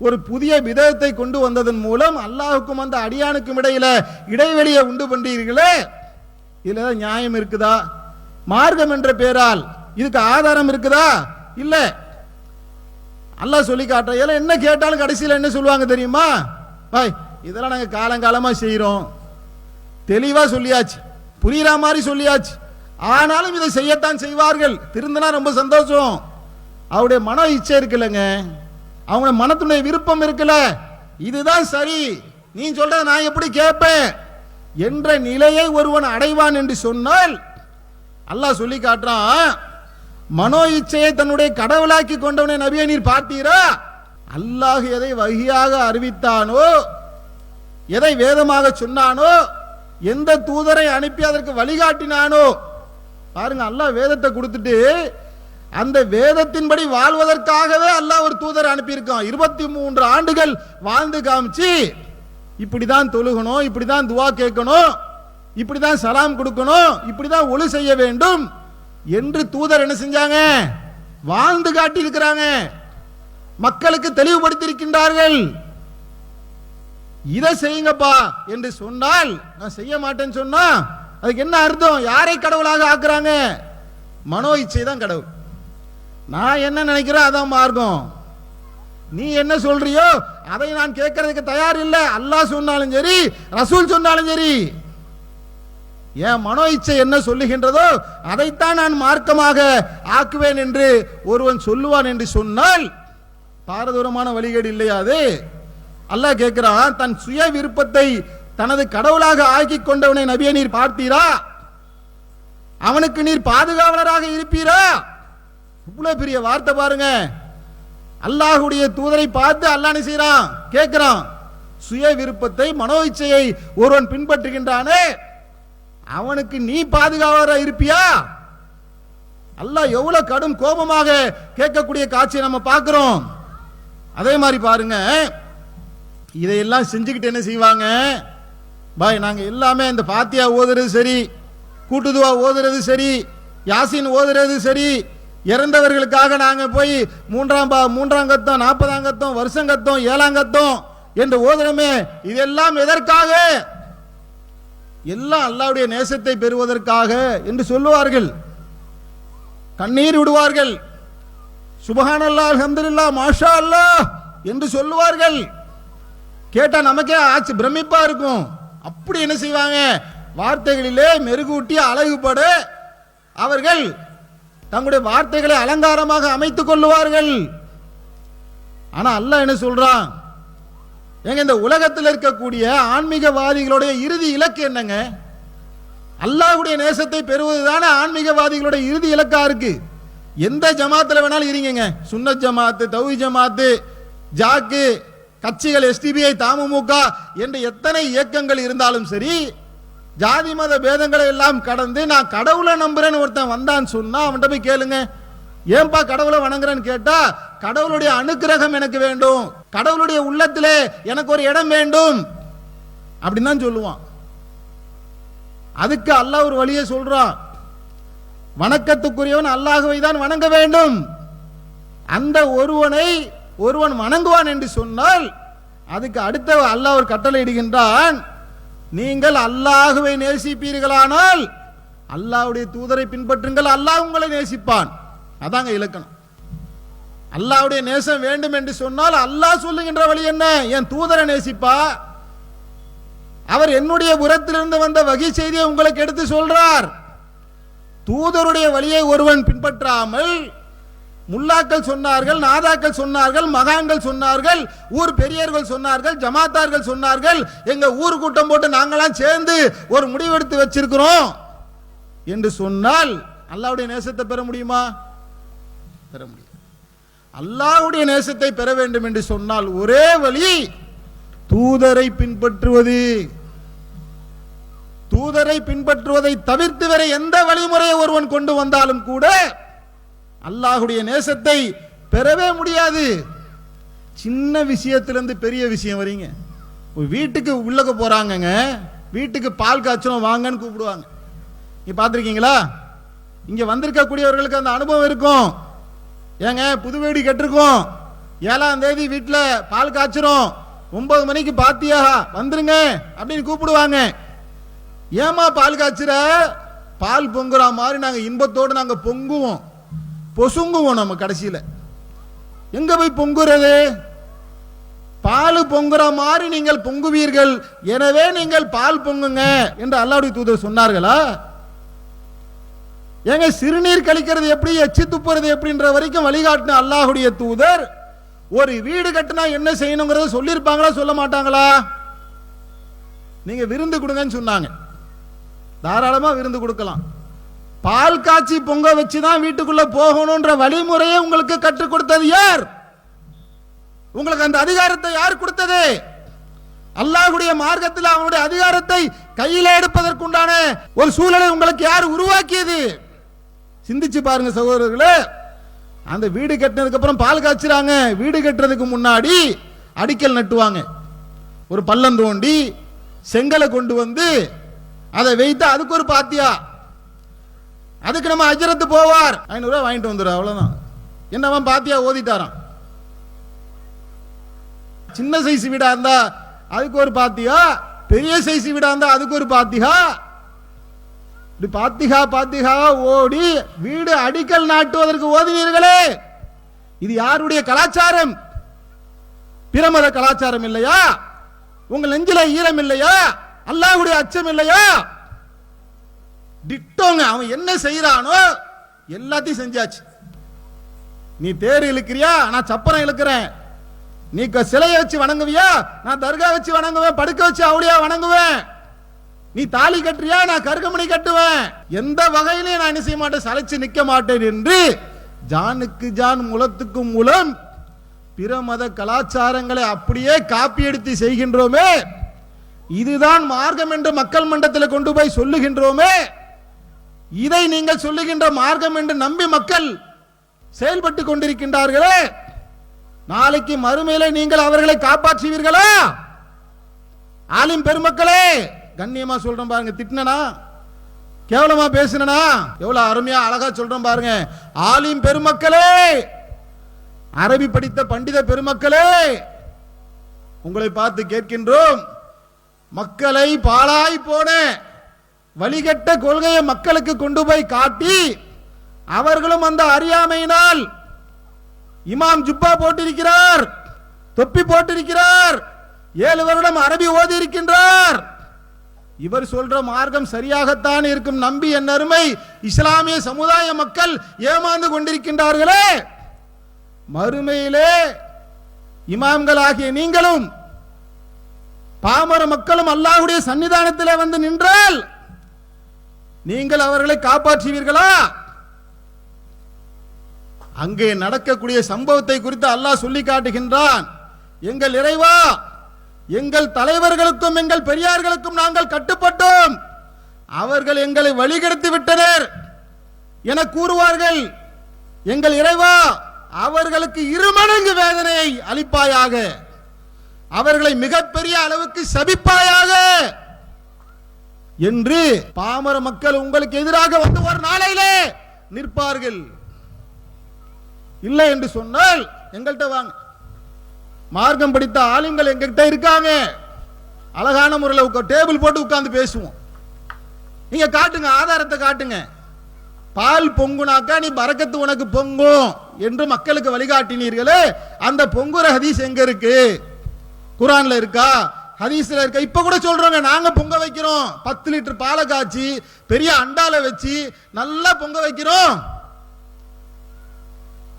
ஒரு புதிய விதத்தை கொண்டு வந்ததன் மூலம் அல்லாஹுக்கும் அந்த அடியானுக்கும் இடையில இடைவெளியை உண்டு பண்றீர்களே, இதுல நியாயம் இருக்குதா? மார்க்கம் என்ற பேரால் இதுக்கு ஆதாரம் இருக்குதா? இல்ல. அல்லாஹ் சொல்லி காட்டுற என்ன கேட்டாலும் கடைசியில் என்ன சொல்லுவாங்க தெரியுமா? பாய் இதெல்லாம் நாங்க காலங்காலமா செய்யறோம், தெளிவா சொல்லியாச்சு, புரியுற மாதிரி சொல்லியாச்சு, ஆனாலும் இதை செய்யத்தான் செய்வார்கள். திருந்தினா ரொம்ப சந்தோஷம். அவருடைய மன இச்சை இருக்குல்லங்க, அவங்க மனத்துடைய விருப்பம் இருக்குல்ல, இதுதான் சரி, நீ சொல்றத நான் எப்படி கேட்பேன் என்ற நிலையை ஒருவன் அடைவான் என்று சொன்னால் அல்லாஹ் சொல்லி காட்டுறான், மனோ இச்சையை தன்னுடைய கடவுளாக்கி கொண்டவனை நபியை நீர் பார்த்தீரா? அல்லாஹ் எதை வஹியாக அறிவித்தானோ, எதை வேதமாக சொன்னானோ, எந்த தூதரை அனுப்பி அதற்கு வழிகாட்டினானோ, பாருங்க அல்லாஹ் வேதத்தை கொடுத்துட்டு அந்த வேதத்தின்படி வாழ்வதற்காகவே அல்லாஹ் ஒரு தூதர் அனுப்பியிருக்கான். 23 ஆண்டுகள் வாழ்ந்து காமிச்சு இப்படிதான் தொழுகணும், இப்படிதான் துவா கேட்கணும், இப்படிதான் சலாம் கொடுக்கணும், இப்படிதான் ஒளி செய்ய வேண்டும் என்று தூதர் என்ன செஞ்சாங்க? வாழ்ந்து காட்டி இருக்கிறாங்க, மக்களுக்கு தெளிவுபடுத்தி இருக்கின்றார்கள். இதை செய்யுங்கப்பா என்று சொன்னால் நான் செய்ய மாட்டேன்னு சொன்னா அதுக்கு என்ன அர்த்தம்? யாரை கடவுளாக ஆக்குறாங்க? மனோ இச்சை தான் கடவுள். நான் என்ன நினைக்கிறேன் அதான் மார்க்கம். நீ என்ன சொல்றியோ அதை நான் கேட்கறதுக்கு தயார் இல்லை. அல்லாஹ் சொன்னாலும் சரி, ரசூல் சொன்னாலும் சரி, என் மனோ இச்சை என்ன சொல்லுகின்றதோ அதைத்தான் நான் மார்க்கமாக ஆக்குவேன் என்று ஒருவன் சொல்லுவான் என்று சொன்னால் பாரதூரமான வழிகேடு இல்லையா அது? அல்லாஹ் கேட்கிறான், தன் சுய விருப்பத்தை தனது கடவுளாக ஆக்கி கொண்டவனை நபியை நீர் பார்த்தீரா? அவனுக்கு நீர் பாதுகாவலராக இருப்பீரா? இவ்வளவு பெரிய வார்த்தை பாருங்க. அல்லாஹ்வுடைய தூதரை பார்த்து அல்லாஹ் என்ன செய்றான்? கேட்கிறான். சுய விருப்பத்தை மனோ இச்சையை ஒருவன் பின்பற்றுகின்றானே அவனுக்கு நீ பாதுகாவலராக இருப்பியா? அல்லாஹ் எவ்வளவு கடும் கோபமாக கேட்கக்கூடிய காட்சியை நம்ம பார்க்கிறோம். அதே மாதிரி பாருங்க, இதையெல்லாம் செஞ்சுக்கிட்டு என்ன செய்வாங்க? பாய் நாங்க எல்லாமே இந்த பாத்தியா ஓதுறது சரி, கூட்டுதுவா ஓதுறது சரி, யாசின் ஓதுறது சரி, இறந்தவர்களுக்காக நாங்க போய் மூன்றாம் கத்தம், 40ஆம் கத்தம், வருஷங்கத்தம், 7ஆம் கத்தம் என்று ஓதுறமே, இதெல்லாம் எதற்காக? எல்லாம் அல்லாஹ்வுடைய நேசத்தை பெறுவதற்காக என்று சொல்லுவார்கள். கண்ணீர் விடுவார்கள். சுப்ஹானல்லாஹ், அல்ஹம்துலில்லாஹ், மாஷா அல்லாஹ் என்று சொல்லுவார்கள். கேட்டா நமக்கே ஆச்சு பிரமிப்பா இருக்கும். அப்படி என்ன செய்வாங்க? வார்த்தைகளிலே மெருகூட்டி அழகுபட அவர்கள் தங்களுடைய வார்த்தைகளை அலங்காரமாக அமைத்துக் கொள்ளுவார்கள். ஆனா அல்லாஹ் என்ன சொல்றான்? எங்க இந்த உலகத்தில் இருக்கக்கூடிய ஆன்மீகவாதிகளுடைய இறுதி இலக்கு என்னங்க? அல்லாஹ்வுடைய நேசத்தை பெறுவதுதானே ஆன்மீகவாதிகளுடைய இறுதி இலக்கா இருக்கு. எந்த ஜமாத்துல வேணாலும் இருங்க, சுன்னத் ஜமாத்து, தௌஹீத் ஜமாத்து, ஜாக்கு கட்சிகள், எஸ்டிபிஐ, தமுமுக என்ற எத்தனை இயக்கங்கள் இருந்தாலும் சரி, ஜாதி மத பேதங்களை எல்லாம் கடந்து நான் கடவுளை நம்புறேன்னு ஒருத்தன் வந்தான்னு சொன்னா அவன்கிட்ட போய் கேளுங்க, ஏன்பா கடவுளை வணங்குறேன்னு கேட்டா, கடவுளுடைய அனுக்கிரகம் எனக்கு வேண்டும், கடவுளுடைய உள்ளத்திலே எனக்கு ஒரு இடம் வேண்டும் அப்படின்னு தான் சொல்லுவான். அதுக்கு அல்லாஹ் ஒரு வழியை சொல்றான். வணக்கத்துக்குரியவன் அல்லாஹ்வை தான் வணங்க வேண்டும். அந்த ஒருவனை ஒருவன் வணங்குவான் என்று சொன்னால் அதுக்கு அடுத்த அல்லாஹ் ஒரு கட்டளை இடுகின்றான். நீங்கள் அல்லாஹ்வை நேசிப்பீர்களானால் அல்லாஹ்வுடைய தூதரை பின்பற்றுங்கள், அல்லாஹ் உங்களை நேசிப்பான். அதாங்க இலக்கணம். அல்லாஹ்வுடைய நேசம் வேண்டும் என்று சொன்னால் அல்லாஹ் சொல்லுகின்ற வழி என்ன? என் தூதரை நேசிப்பா. அவர் என்னுடைய புறத்திலிருந்து வந்த வகை செய்தியை உங்களுக்கு எடுத்து சொல்றார். தூதருடைய வழியை ஒருவன் பின்பற்றாமல் முல்லாக்கள் சொன்னார்கள், நாதாக்கள் சொன்னார்கள், மகான்கள் சொன்னார்கள், ஊர் பெரியர்கள் சொன்னார்கள், ஜமாத்தார்கள் சொன்னார்கள், எங்க ஊர் கூட்டம் போட்டு நாங்களாம் சேர்ந்து ஒரு முடிவெடுத்து வச்சிருக்கிறோம் என்று சொன்னால் அல்லாஹ்வுடைய நேசத்தை பெற முடியுமா? பெற முடியும். அல்லாஹ்வுடைய நேசத்தை பெற வேண்டும் என்று சொன்னால் ஒரே வழி தூதரை பின்பற்றுவது. தூதரை பின்பற்றுவதை தவிர்த்து வேற எந்த வழிமுறையை ஒருவன் கொண்டு வந்தாலும் கூட அல்லாஹ்வுடைய நேசத்தை பெறவே முடியாது. சின்ன விஷயத்திலிருந்து பெரிய விஷயம் வரீங்க. வீட்டுக்கு உள்ளக்க போறாங்கங்க, வீட்டுக்கு பால் காய்ச்சணும் வாங்கன்னு கூப்பிடுவாங்க. நீ பார்த்துருக்கீங்களா? இங்க வந்திருக்கக்கூடியவர்களுக்கு அந்த அனுபவம் இருக்கும். ஏங்க புது வீடு கட்டிருக்கோம், 7ஆம் தேதி வீட்டில் பால் காய்ச்சிரும், 9 மணிக்கு பாத்தியா வந்துருங்க அப்படின்னு கூப்பிடுவாங்க. ஏமா பால் காய்ச்சிற? பால் பொங்குற மாதிரி நாங்க இன்பத்தோடு நாங்க பொங்குவோம், பொசுங்குவோம். நம்ம கடைசியில எங்க போய் பொங்குறது? பால் பொங்குற மாதிரி நீங்கள் பொங்குவீர்கள், எனவே நீங்கள் பால் பொங்குங்க என்று அல்லாஹ்வுடைய தூதர் சொன்னார்களா? ஏங்க சிறுநீர் கழிக்கிறது எப்படி, எச்சி துப்புறது எப்படின்ற வரைக்கும் வழிகாட்டின அல்லாஹ்வுடைய தூதர் ஒரு வீடு கட்டினா என்ன செய்யணுங்கிறத சொல்லியிருப்பாங்களா, சொல்ல மாட்டாங்களா? நீங்க விருந்து கொடுங்கன்னு சொன்னாங்க, தாராளமா விருந்து கொடுக்கலாம். பால் காய்ச்சி பொங்க வச்சுதான் வீட்டுக்குள்ள போகணும்ன்ற வழிமுறையை உங்களுக்கு கற்றுக் கொடுத்தது யார்? உங்களுக்கு அந்த அதிகாரத்தை யார் கொடுத்தது? அல்லாஹ்வுடைய மார்க்கத்தில் அவனுடைய அதிகாரத்தை கையில எடுப்பதற்குண்டான ஒரு சூழலை உங்களுக்கு யார் உருவாக்கியது? சிந்திச்சு பாருங்க சகோதரர்களே. அந்த வீடு கட்டினதுக்கு அப்புறம் பால் காய்ச்சுறாங்க. வீடு கட்டுறதுக்கு முன்னாடி அடிக்கல் நட்டுவாங்க. ஒரு பள்ளம் தோண்டி செங்கலை கொண்டு வந்து அதை வைத்து அதுக்கு ஒரு பாத்தியா, அதுக்கு நம்ம அஜரத்து போவார் 500 ரூபாய் வாங்கிட்டு வந்துடும். அவ்வளவுதான். என்னவன் பாத்தியா ஓதிட்டாராம். சின்ன சைஸ் வீடா இருந்தா அதுக்கு ஒரு பாத்தியா, பெரிய சைஸ் வீடா இருந்தா அதுக்கு ஒரு பாத்தியா. பாத்திகா பாத்திகா ஓடி வீடு அடிக்கல் நாட்டுவதற்கு ஓதினீர்களே, இது யாருடைய கலாச்சாரம்? பிரமத கலாச்சாரம் இல்லையா? உங்கள் நெஞ்சில ஈரம் இல்லையா? அல்லாஹ்வுடைய அச்சம் இல்லையா? டிட்டோங்க. அவன் என்ன செய்யறானோ எல்லாத்தையும் செஞ்சாச்சு. நீ தேர் இழுக்கிறியா, நான் சப்பரம் இழுக்கிறேன். நீ சிலையை வச்சு வணங்குவியா, நான் தர்கா வச்சு வணங்குவேன். படுக்க வச்சு அவளியா வணங்குவேன். நீ தாலி கட்டுறியா, நான் கருகமணி கட்டுவேன். எந்த வகையிலே நான் என்ன செய்ய மாட்டேன், சளைச்சு நிக்க மாட்டேன் என்று ஜானுக்கு ஜான் முலத்துக்கு மூலம் பிற மத கலாச்சாரங்களை அப்படியே காப்பி எடுத்து செய்கின்றோமே. இதுதான் மார்க்கம் என்று மக்கள் மன்றத்தில் கொண்டு போய் சொல்லுகின்றோமே. இதை நீங்கள் சொல்லுகின்ற மார்க்கம் என்று நம்பி மக்கள் செயல்பட்டு கொண்டிருக்கின்றார்களே. நாளைக்கு மறுமையிலே நீங்கள் அவர்களை காப்பாற்றுவீர்களா? ஆலிம் பெருமக்களே, கண்ணியமா சொல்றேன் பாருங்க. திட்டினா கேவலமா பேசினா எவ்வளவு அருமையா அழகா சொல்றேன் பாருங்க. ஆலிம் பெருமக்களே, அரபி படித்த பண்டித பெருமக்களே, உங்களை பார்த்து கேட்கின்றோம். மக்களை பாழாய் போன வழிகட்ட கொள்கையை மக்களுக்கு கொண்டு போய் காட்டி அவர்களும் அந்த அறியாமையினால் இமாம் ஜுப்பா போட்டிருக்கிறார், தொப்பி போட்டிருக்கிறார், 7 வருடம் அரபி ஓதி இருக்கின்றார். இவர் சொல்ற மார்க்கம் சரியாகத்தான் இருக்கும் நம்பி என் அருமை இஸ்லாமிய சமுதாய மக்கள் ஏமாந்து கொண்டிருக்கின்றார்களே. மறுமையிலே இமாம்கள் ஆகிய நீங்களும் பாமர மக்களும் அல்லாஹ்வுடைய சன்னிதானத்திலே வந்து நின்றால் நீங்கள் அவர்களை காப்பாற்றுவீர்களா? அங்கே நடக்கக்கூடிய சம்பவத்தை குறித்து அல்லாஹ் சொல்லி காட்டுகின்றான். எங்கள் இறைவா, எங்கள் தலைவர்களுக்கும் எங்கள் பெரியார்களுக்கும் நாங்கள் கட்டுப்பட்டோம், அவர்கள் எங்களை வழிகெடுத்து விட்டனர் என கூறுவார்கள். எங்கள் இறைவா, அவர்களுக்கு 2 மடங்கு வேதனையை அளிப்பாயாக, அவர்களை மிகப்பெரிய அளவுக்கு சபிப்பாயாக என்று பாமர மக்கள் உங்களுக்கு எதிராக வந்து ஒரு நாளையிலே நிற்பார்கள். இல்லை என்று சொன்னால் எங்கள்கிட்ட வாங்க. மார்க்கம் படித்த ஆளுங்கள் எங்ககிட்ட இருக்காங்க. அழகான முறையில் டேபிள் போட்டு உட்கார்ந்து பேசுவோம். நீங்க காட்டுங்க, ஆதாரத்தை காட்டுங்க. பால் பொங்குனாக்கா நீ பரக்கத்து உனக்கு பொங்கும் என்று மக்களுக்கு வழிகாட்டினீர்களே, அந்த பொங்குற ஹதீஸ் எங்க இருக்கு? குர்ஆன்ல இருக்கா, ஹதீஸ்ல இருக்கா? இப்ப கூட சொல்றோங்க, நாங்க பொங்க வைக்கிறோம். 10 லிட்டர் பாலை காய்ச்சி பெரிய அண்டால வச்சு நல்லா பொங்க வைக்கிறோம்.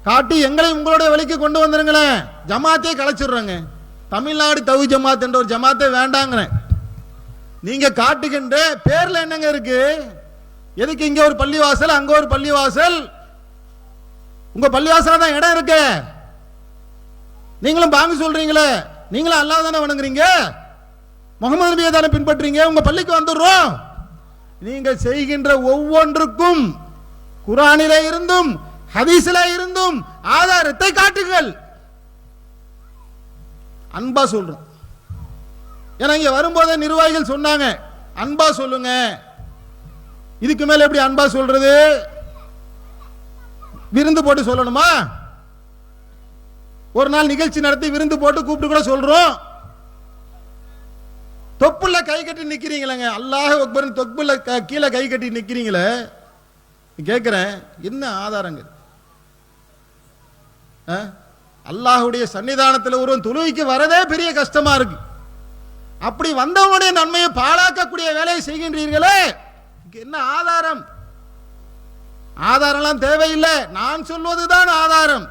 காட்டி எங்களை உங்களுடைய வழிக்கு கொண்டு வந்துருங்களேன். ஜமாத்தே கலைச்சிடுறாங்க. தமிழ்நாடு தவி ஜமாத் என்ற ஒரு ஜமாத்தே வேண்டாங்க. நீங்க காட்டுகின்ற பேர்ல என்னங்க இருக்கு? எதுக்கு இங்க ஒரு பள்ளிவாசல், அங்க ஒரு பள்ளிவாசல்? உங்க பள்ளிவாசல தான் இடம் இருக்கு. நீங்களும் பாங்க சொல்றீங்களே, நீங்களும் அல்லாஹ் தானே வணங்குறீங்க, முகமது நபியை தானே பின்பற்றீங்க, உங்க பள்ளிக்கு வந்துடுறோம். நீங்க செய்கின்ற ஒவ்வொன்றுக்கும் குர்ஆனிலே இருந்தும் ஹதீஸிலே இருந்தும் ஆதாரத்தை காட்டுங்கள். அன்பா சொல்றோம். ஏன்னா இங்க வரும்போதே நிர்வாகிகள் சொன்னாங்க, அன்பா சொல்லுங்க. இதுக்கு மேல எப்படி அன்பா சொல்றது? விருந்து போட்டு சொல்லணுமா? ஒரு நாள் நிகழ்ச்சி நடத்தி விருந்து போட்டு கூப்பிட்டு கூட சொல்றோம். தொப்புள்ள கை கட்டி நிக்கிறீங்களேங்க, அல்லாஹ் அக்பர் தொப்புள்ள கீழே கை கட்டி நிக்கிறீங்களே, கேட்கிறேன் என்ன ஆதாரங்கள்? அல்லாஹ்வுடைய சன்னிதானத்தில் ஒருவன் தொழுகைக்கு வரதே பெரிய கஷ்டமா இருக்கு. அப்படி வந்தவனுடைய நன்மையை பாழாக்கக்கூடிய வேலையை செய்கின்றீர்களே, என்ன ஆதாரம்? ஆதாரம்லாம் தேவையில்லை, நான் சொல்வதுதான் ஆதாரம்.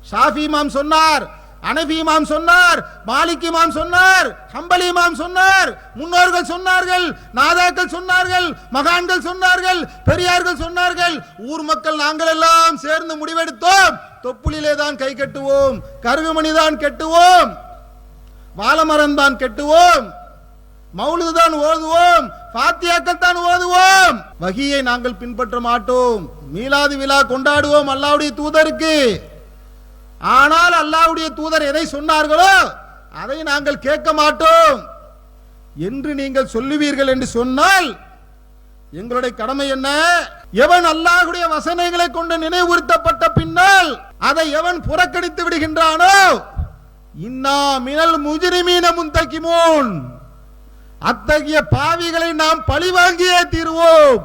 ஷாஃபி இமாம் சொன்னார், அனஃபி இமாம் சொன்னார், மாலிக் இமாம் சொன்னார், ஹம்பலி இமாம் சொன்னார், முன்னோர்கள் சொன்னார்கள், நாதாக்கள் சொன்னார்கள், மகான்கள் சொன்னார்கள், பெரியார்கள் சொன்னார்கள். ஊர் மக்கள் நாங்கள் எல்லாம் சேர்ந்து முடிவெடுத்தோம், தொப்புளிலே தான் கை கட்டுவோம், கருகுமணி தான் கட்டுவோம், வாழமரம் தான் கட்டுவோம், மௌலிது தான் ஓதுவோம், ஃபாத்தியாக்கள் தான் ஓதுவோம். வஹியை நாங்கள் பின்பற்ற மாட்டோம். மீலாது விழா கொண்டாடுவோம் அல்லாஹ்வுடைய தூதருக்கு. ஆனால் அல்லாஹ்வுடைய தூதர் எதை சொன்னார்களோ அதை நாங்கள் கேட்க மாட்டோம் என்று நீங்கள் சொல்லுவீர்கள் என்று சொன்னால் எங்களுடைய கடமை என்ன? எவன் அல்லாஹ்வுடைய வசனங்களை கொண்டு நினைவுறுத்தப்பட்ட பின்னால் அதை எவன் புறக்கணித்து விடுகின்றானோ இன்னா மினல் முஜ்ரிமீன முன்தகிமூன், அத்தகைய பாவிகளை நாம் பழி வாங்கியே தீருவோம்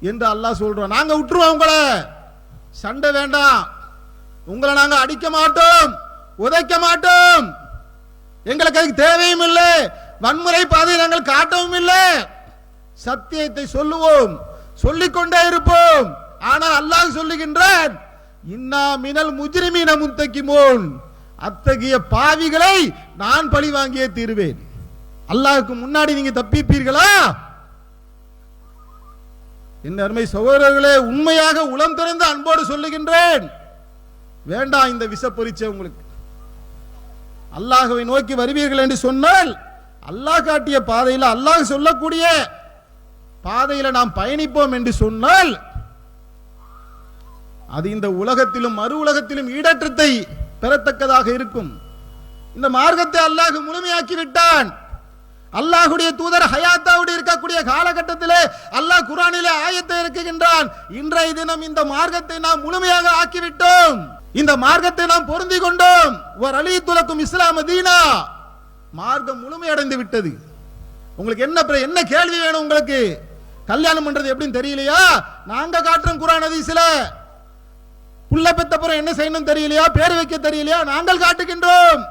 என்று அல்லாஹ் சொல்றோம். நாங்க விட்டுருவோம், உங்களை சண்டை வேண்டாம், உங்களை நாங்க அடிக்க மாட்டோம், உதைக்க மாட்டோம், எங்களுக்கு அதுக்கு தேவையும் இல்லை, வன்முறை பாதையை நாங்கள் காட்டவும் இல்லை. சத்தியத்தை சொல்லுவோம், சொல்லிக்கொண்டே இருப்போம். ஆனால் அல்லாஹ் சொல்லுகின்றான் இன்னா மினல் முஜ்ரிமீன முன்தகிமூன், அத்தகைய பாவிகளை நான் பழி வாங்கியே தீருவேன். அல்லாஹ்வுக்கு முன்னாடி நீங்க தப்பிப்பீர்களா? என் அருமை சகோதரர்களே, உண்மையாக உளம் திறந்து அன்போடு சொல்லுகின்றேன், வேண்டாம் இந்த விஷ பரீட்சை உங்களுக்கு. அல்லாஹ்வை நோக்கி வருவீர்கள் என்று சொன்னால் அல்லாஹ் காட்டிய பாதையில், அல்லாஹ் சொல்லக்கூடிய பாதையில நாம் பயணிப்போம் என்று சொன்னால் அது இந்த உலகத்திலும் மறு உலகத்திலும் ஈடற்றத்தை பெறத்தக்கதாக இருக்கும். இந்த மார்க்கத்தை அல்லாஹ் முழுமையாக்கி விட்டான். அல்லாஹ்வுடைய தூதர் ஹயாத்தாவோடு இருக்கக்கூடிய காலகட்டத்திலே அல்லாஹ் குர்ஆனிலே ஆயத்தை இறக்குகின்றான், இன்றைய தினம் இந்த மார்க்கத்தை நாம் முழுமையாக ஆக்கிவிட்டோம், இந்த மார்க்கத்தை நாம் பொருந்தி கொண்டோம். வரலீதுலக்கும் இஸ்லாம தீனா, மார்க்கம் முழுமையடைந்து விட்டது. உங்களுக்கு என்ன கேள்வி வேணும்? உங்களுக்கு கல்யாணம் பண்றது எப்படின்னு தெரியலையா? நாங்க காட்டுறோம் குர்ஆன் ஹதீஸ்ல. புள்ள பெத்த பிறகு என்ன செய்யணும் தெரியலையா? பேர் வைக்க தெரியலையா? நாங்கள் காட்டுகின்றோம்.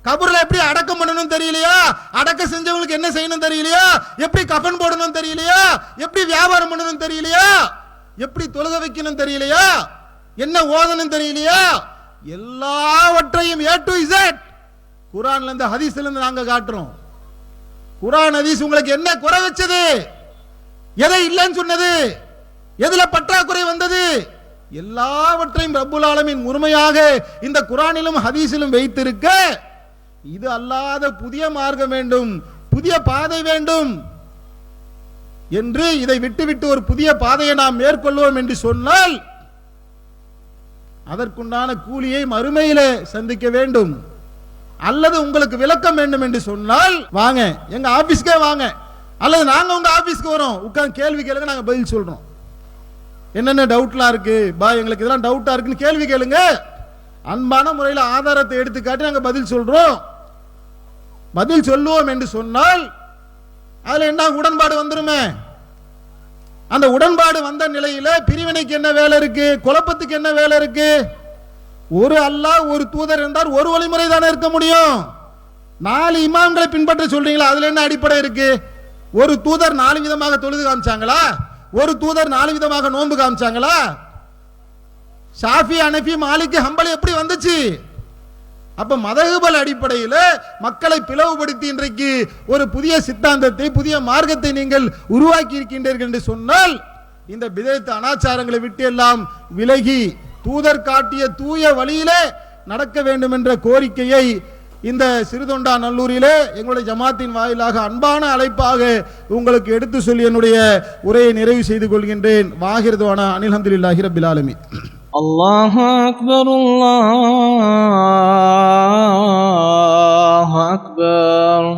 கபூர்ல எப்படி அடக்கம் பண்ணணும் தெரியலையா? அடக்க செஞ்சவங்களுக்கு என்ன செய்யணும் தெரியலையா? எப்படி கஃன் போடணும் தெரியலையா? எப்படி வியாபாரம் பண்ணணும் தெரியலையா? எப்படி தொழுக வைக்கணும் தெரியலையா? என்ன ஓதணும் தெரியலையா? எல்லாவற்றையும் A to Z குர்ஆன்ல இருந்து ஹதீஸ்ல இருந்து நாங்க காட்டுறோம். குர்ஆன் ஹதீஸ் உங்களுக்கு என்ன குறை வச்சது? எதை இல்லைன்னு சொன்னது? எதுல பற்றாக்குறை வந்தது? எல்லாவற்றையும் ரப்புல் ஆலமீன் முழுமையாக இந்த குர்ஆனிலும் ஹதீஸிலும் வைத்திருக்க, இது அல்லாத புதிய மார்க்கம் வேண்டும், புதிய பாதை வேண்டும் என்று இதை விட்டுவிட்டு ஒரு புதிய பாதையை நாம் மேற்கொள்வோம் என்று சொன்னால் அதற்குண்டான கூலியை மறுமையிலே சந்திக்க வேண்டும். அல்லது உங்களுக்கு விளக்கம் வேண்டும் என்று சொன்னால் வாங்க எங்க ஆபீஸ்க்கே வாங்க, அல்லது நாங்க உங்க ஆபீஸ்க்கு வரோம், உட்கார்ந்து கேள்வி கேளுங்க, நாங்க பதில் சொல்றோம். என்னென்ன டவுட்லாம் இருக்கு பா, எங்களுக்கு இதெல்லாம் டவுட்டா இருக்குன்னு கேள்வி கேளுங்க. அன்பான முறையில் ஆதாரத்தை எடுத்து காட்டி நாங்க பதில் சொல்றோம். பதில் சொல்லுவோம் என்று சொன்னால் அதுல என்ன உடன்பாடு வந்துருமே. அந்த உடன்பாடு வந்த நிலையில பிரிவினைக்கு என்ன வேலை இருக்கு? குழப்பத்துக்கு என்ன வேலை இருக்கு? ஒரு அல்லாஹ் ஒரு தூதர் என்றால் ஒரு வழிமுறை தானே இருக்க முடியும். 4 இமாம்களை பின்பற்ற சொல்றீங்களா? அதுல என்ன அடிப்படை இருக்கு? ஒரு தூதர் 4 விதமாக தொழுது காமிச்சாங்களா? ஒரு தூதர் 4 விதமாக நோன்பு காமிச்சாங்களா? ஷாஃபி, ஹனஃபி, மாலிக், ஹம்பலி எப்படி வந்துச்சு? அப்ப மதகுபல் அடிப்படையில் மக்களை பிளவுபடுத்தி இன்றைக்கு ஒரு புதிய சித்தாந்தத்தை, புதிய மார்க்கத்தை நீங்கள் உருவாக்கி இருக்கின்றீர்கள் என்று சொன்னால் இந்த பிதஅத் அனாச்சாரங்களை விட்டு எல்லாம் விலகி தூதர் காட்டிய தூய வழியிலே நடக்க வேண்டும் என்ற கோரிக்கையை இந்த சிறுதொண்டா நல்லூரிலே எங்களுடைய ஜமாத்தின் வாயிலாக அன்பான அழைப்பாக உங்களுக்கு எடுத்து சொல்லி என்னுடைய உரையை நிறைவு செய்து கொள்கின்றேன். வாஹிர்துவானா அனில் ஹம்துலில்லாஹி ரப்பில் ஆலமீன். அல்லாஹு அக்பர், அல்லாஹு அக்பர்.